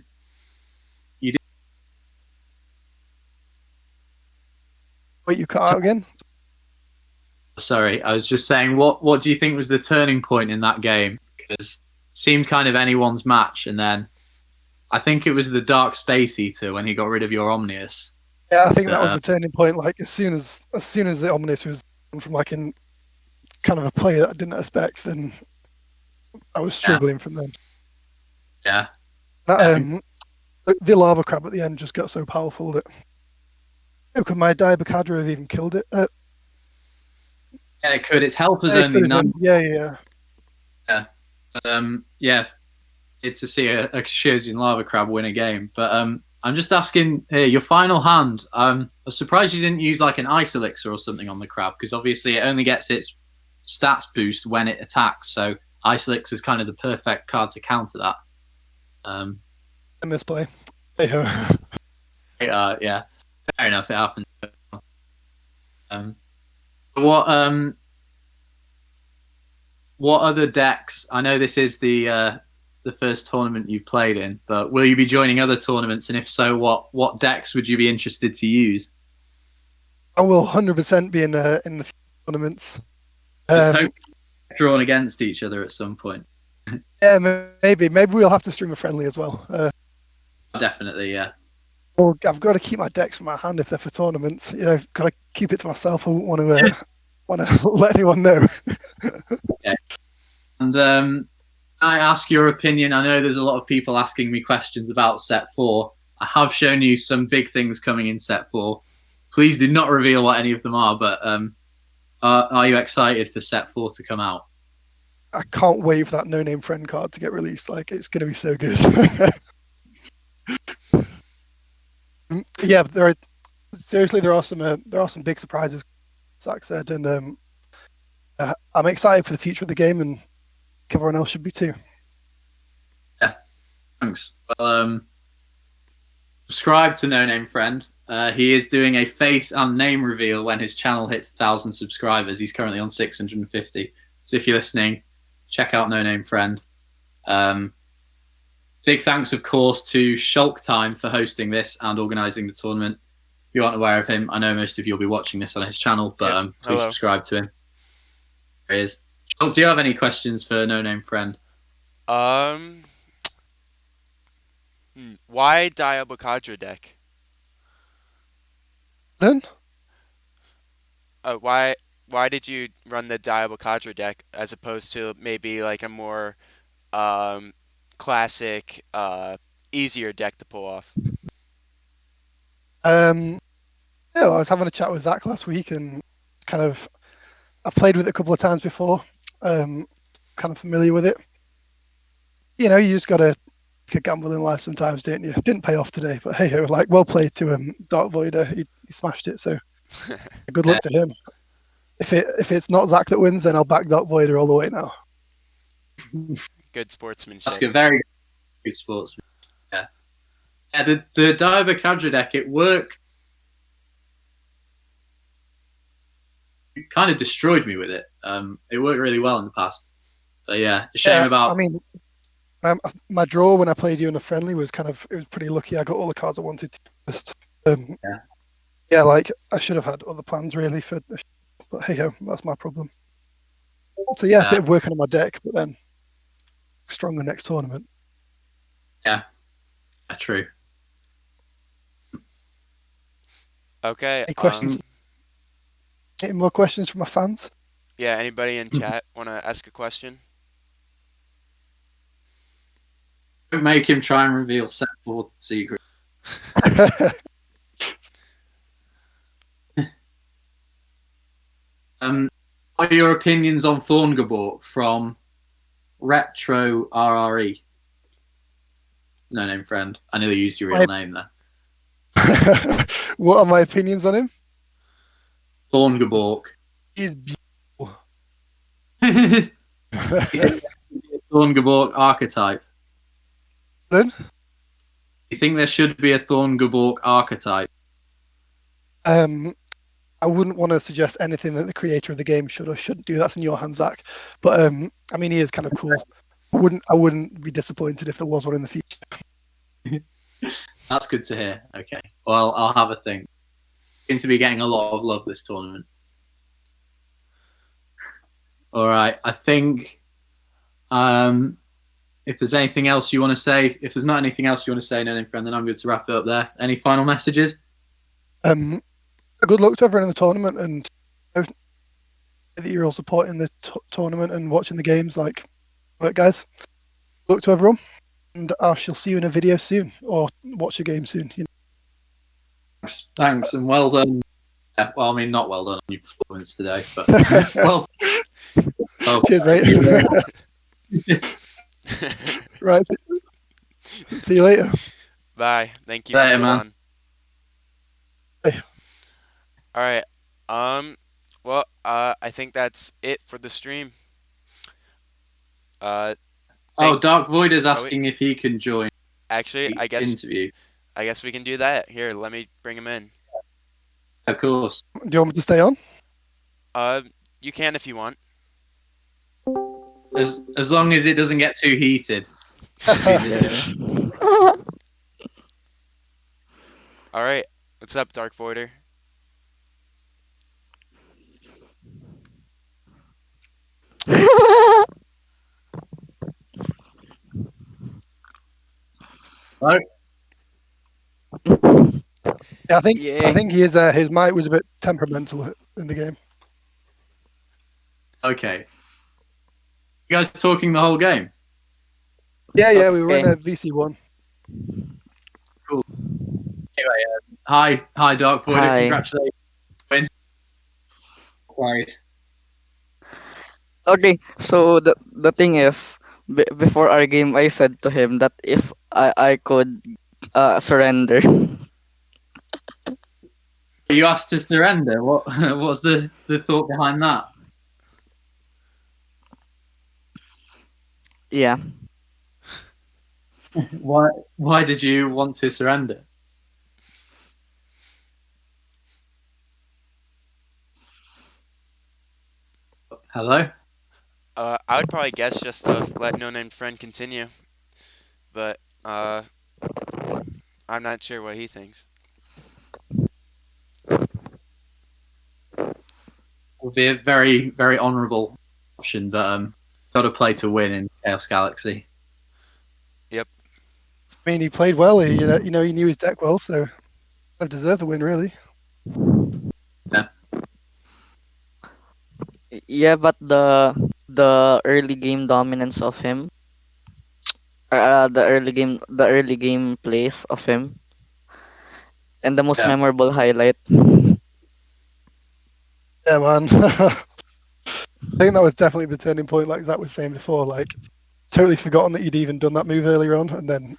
wait, you cut out again? Sorry, I was just saying. What do you think was the turning point in that game? Because it seemed kind of anyone's match, and then I think it was the Dark Space Eater when he got rid of your Omnius. Yeah, I think that was the turning point. Like as soon as the Omnis was from like in kind of a player that I didn't expect, then I was struggling from then. Yeah. That, the lava crab at the end just got so powerful that could my Diabacadra have even killed it? Yeah, it could. Its health was it only could have 9. done. Yeah. Yeah. It's to see a Shirzian Lava Crab win a game. But I'm just asking here, your final hand. I was surprised you didn't use like an Ice Elixir or something on the crab, because obviously it only gets its stats boost when it attacks. So Ice Elixir is kind of the perfect card to counter that. A misplay. Hey-ho. Yeah, fair enough. It happens. What other decks? I know this is the first tournament you've played in, but will you be joining other tournaments? And if so, what decks would you be interested to I will 100% be in the tournaments. drawn against each other at some point? Yeah, maybe we'll have to stream a friendly as well. Definitely, yeah. Well, I've got to keep my decks in my hand if they're for tournaments. Got to keep it to myself. I wouldn't want to let anyone know. Yeah. And I ask your opinion. I know there's a lot of people asking me questions about set 4. I have shown you some big things coming in set 4. Please do not reveal what any of them are, but are you excited for set 4 to come out? I can't wait for that No Name Friend card to get released. Like, it's going to be so good. Yeah, there are some big surprises, Zack said, and I'm excited for the future of the game, and everyone else should be too. Thanks. Well, subscribe to No Name Friend. He is doing a face and name reveal when his channel hits 1,000 subscribers. He's currently on 650. So if you're listening, check out No Name Friend. Big thanks, of course, to Shulk Time for hosting this and organising the tournament. If you aren't aware of him, I know most of you will be watching this on his channel, but please subscribe to him. There he is. Shulk, do you have any questions for No Name Friend? Why Diabocadra deck? Then? Why did you run the Diabocadra deck as opposed to maybe like a more classic, easier deck to pull off? Yeah, I was having a chat with Zack last week, and I played with it a couple of times before. Kind of familiar with it. You know, you just gotta take a gamble in life sometimes, don't you? Didn't pay off today, but hey, like, well played to DarkVoider. He smashed it, so good luck to him. If it's not Zack that wins, then I'll back DarkVoider all the way now. Good sportsmanship. That's good, very good sportsman. Yeah. The Diabocadra deck, it worked. It kind of destroyed me with it. It worked really well in the past. But yeah, a shame about. I mean, my draw when I played you in the friendly was it was pretty lucky. I got all the cards I wanted to first. Yeah, like I should have had other plans really for the but hey ho, that's my problem. So yeah, a bit of working on my deck, but then stronger next tournament. Yeah, true. Okay. Any questions? Any more questions from my fans? Yeah, anybody in chat want to ask a question? Don't make him try and reveal set 4 secret. What are your opinions on Thorngabork from Retro RRE? No Name Friend. I nearly used your real name there. What are my opinions on him? Thorngabork. He's beautiful. Thorngabork archetype. Then? You think there should be a Thorngabork archetype? I wouldn't want to suggest anything that the creator of the game should or shouldn't do. That's in your hands, Zack. But I mean, he is kind of cool. I wouldn't be disappointed if there was one in the future. That's good to hear. Okay. Well, I'll have a think. Seems to be getting a lot of love this tournament. All right. I think if there's anything else you want to say, if there's not anything else you want to say, No Name Friend, then I'm good to wrap it up there. Any final messages? Good luck to everyone in the tournament, and that you're all supporting the tournament and watching the games. Like, right, guys. Good luck to everyone, and I shall see you in a video soon, or watch a game soon. You know. Thanks, and well done. Yeah, well, I mean, not well done on your performance today, but well. Cheers, mate. Right. See you later. Bye. Thank you, Later, man. Hey. All right. Well, I think that's it for the stream. DarkVoider's asking if he can join. Actually, the interview. I guess we can do that. Here, let me bring him in. Of course. Do you want me to stay on? You can if you want. As long as it doesn't get too heated. All right. What's up, DarkVoider? Hello? Yeah, I think his mic was a bit temperamental in the game. Okay. You guys talking the whole game? Yeah, we were in a VC1. Cool. Anyway, hi, DarkVoider. Hi. Congratulations. Win. Right. Okay, so the thing is, before our game, I said to him that if I could surrender. You asked to surrender. What's the thought behind that? Yeah. Why did you want to surrender? Hello? I would probably guess just to let No Named Friend continue, but I'm not sure what he thinks. Would be a very, very honourable option, but got to play to win in Chaos Galaxy. Yep. I mean, he played well. He knew his deck well, so I deserved the win, really. Yeah, but the early game dominance of him, the early game plays of him, and the most Yeah. memorable highlight. Yeah, man. I think that was definitely the turning point, like Zach was saying before. Like, totally forgotten that you'd even done that move earlier on, and then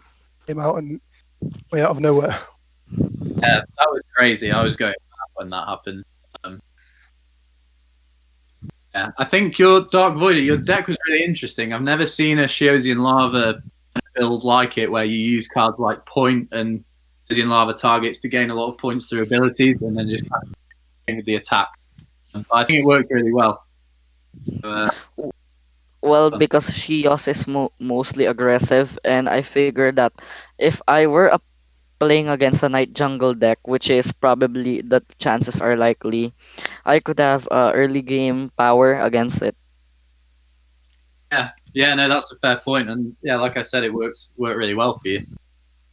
came out and way out of nowhere. Yeah, that was crazy. I was going mad when that happened. Um, yeah, I think your DarkVoider, your deck was really interesting. I've never seen a Shiosian Lava build like it, where you use cards like Point and Shiosian Lava targets to gain a lot of points through abilities, and then just kind of with the attack. I think it worked really well. Well, because Shios is mostly aggressive, and I figured that if I were playing against a Night Jungle deck, which is probably the chances are likely, I could have early game power against it. Yeah, no, that's a fair point, and yeah, like I said, it worked really well for you.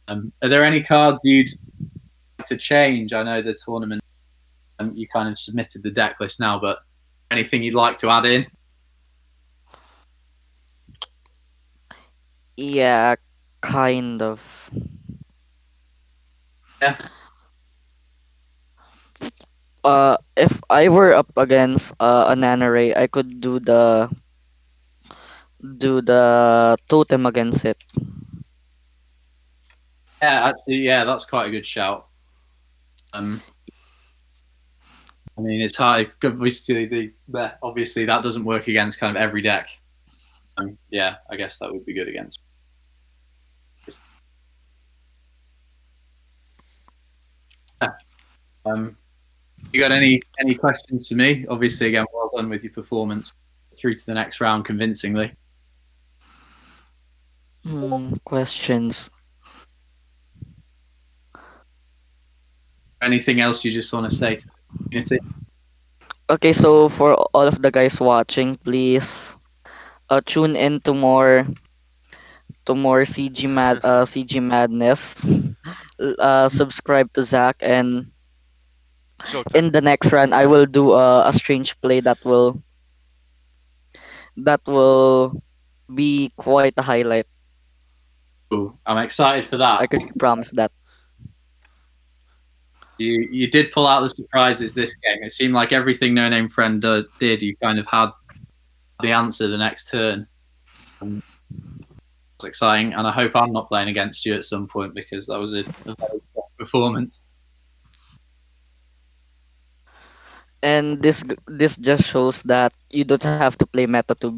Are there any cards you'd like to change? I know the tournament, you kind of submitted the deck list now, but anything you'd like to add in? Yeah, kind of. Yeah. If I were up against a Nanoray, I could do the totem against it. Yeah, actually, yeah, that's quite a good shout. I mean, it's hard. Obviously, that doesn't work against kind of every deck. Yeah, I guess that would be good against. Yeah. You got any questions for me? Obviously, again, well done with your performance through to the next round convincingly. Questions. Anything else you just want to say to the community? Okay, so for all of the guys watching, please tune in to more CG madness. Subscribe to Zack, and in Showtime. the next run, I will do a strange play that will be quite a highlight. Ooh, I'm excited for that. I could promise that. You did pull out the surprises this game. It seemed like everything No Name Friend did, you kind of had the answer the next turn. It's exciting, and I hope I'm not playing against you at some point, because that was a very strong performance. And this just shows that you don't have to play meta to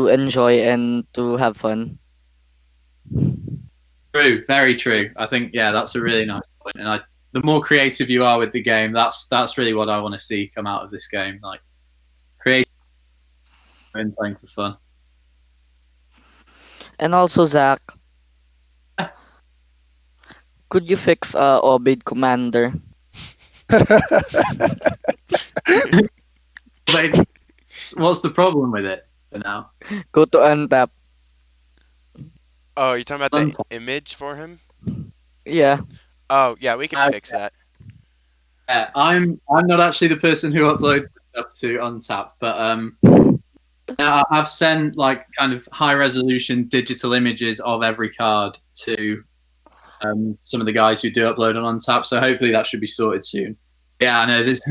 enjoy and to have fun. True, very true. I think that's a really nice point. And the more creative you are with the game, that's really what I want to see come out of this game. Like creative and playing for fun. And also, Zach, could you fix Obid Commander? What's the problem with it for now? Go to untap. Oh, you're talking about the image for him? Yeah. Oh, yeah, we can fix that. Yeah, I'm not actually the person who uploads the stuff to Untap, but I have sent like kind of high resolution digital images of every card to some of the guys who do upload on Untap, so hopefully that should be sorted soon. Yeah, I know it's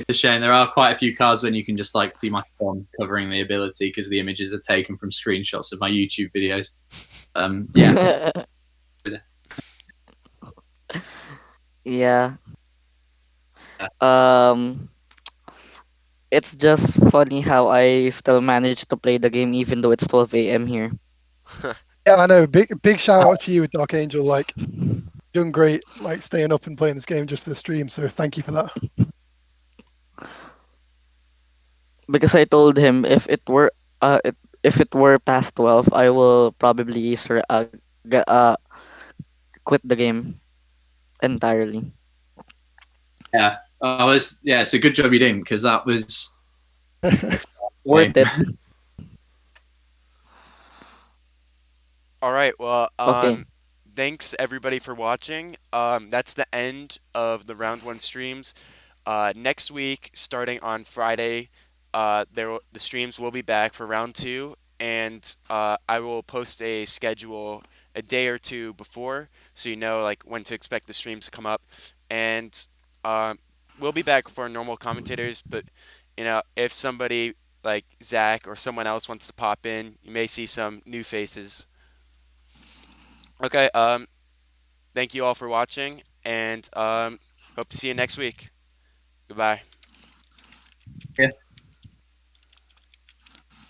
a shame. There are quite a few cards when you can just like see my thumb covering the ability because the images are taken from screenshots of my YouTube videos. Yeah. Yeah. Um, it's just funny how I still manage to play the game even though it's 12 a.m. here. Yeah, I know. Big shout out to you, Dark Angel. Like, doing great. Like, staying up and playing this game just for the stream. So thank you for that. Because I told him if it were past 12, I will probably quit the game entirely. Yeah. Yeah, it's a good job you didn't, because that was Worth it. All right. Well, Okay. thanks everybody for watching. That's the end of the round one streams. Next week, starting on Friday, the streams will be back for round two, and I will post a schedule a day or two before, so you know like when to expect the streams to come up, and we'll be back for normal commentators. But if somebody like Zach or someone else wants to pop in, you may see some new faces. Okay. Thank you all for watching, and hope to see you next week. Goodbye. Yeah.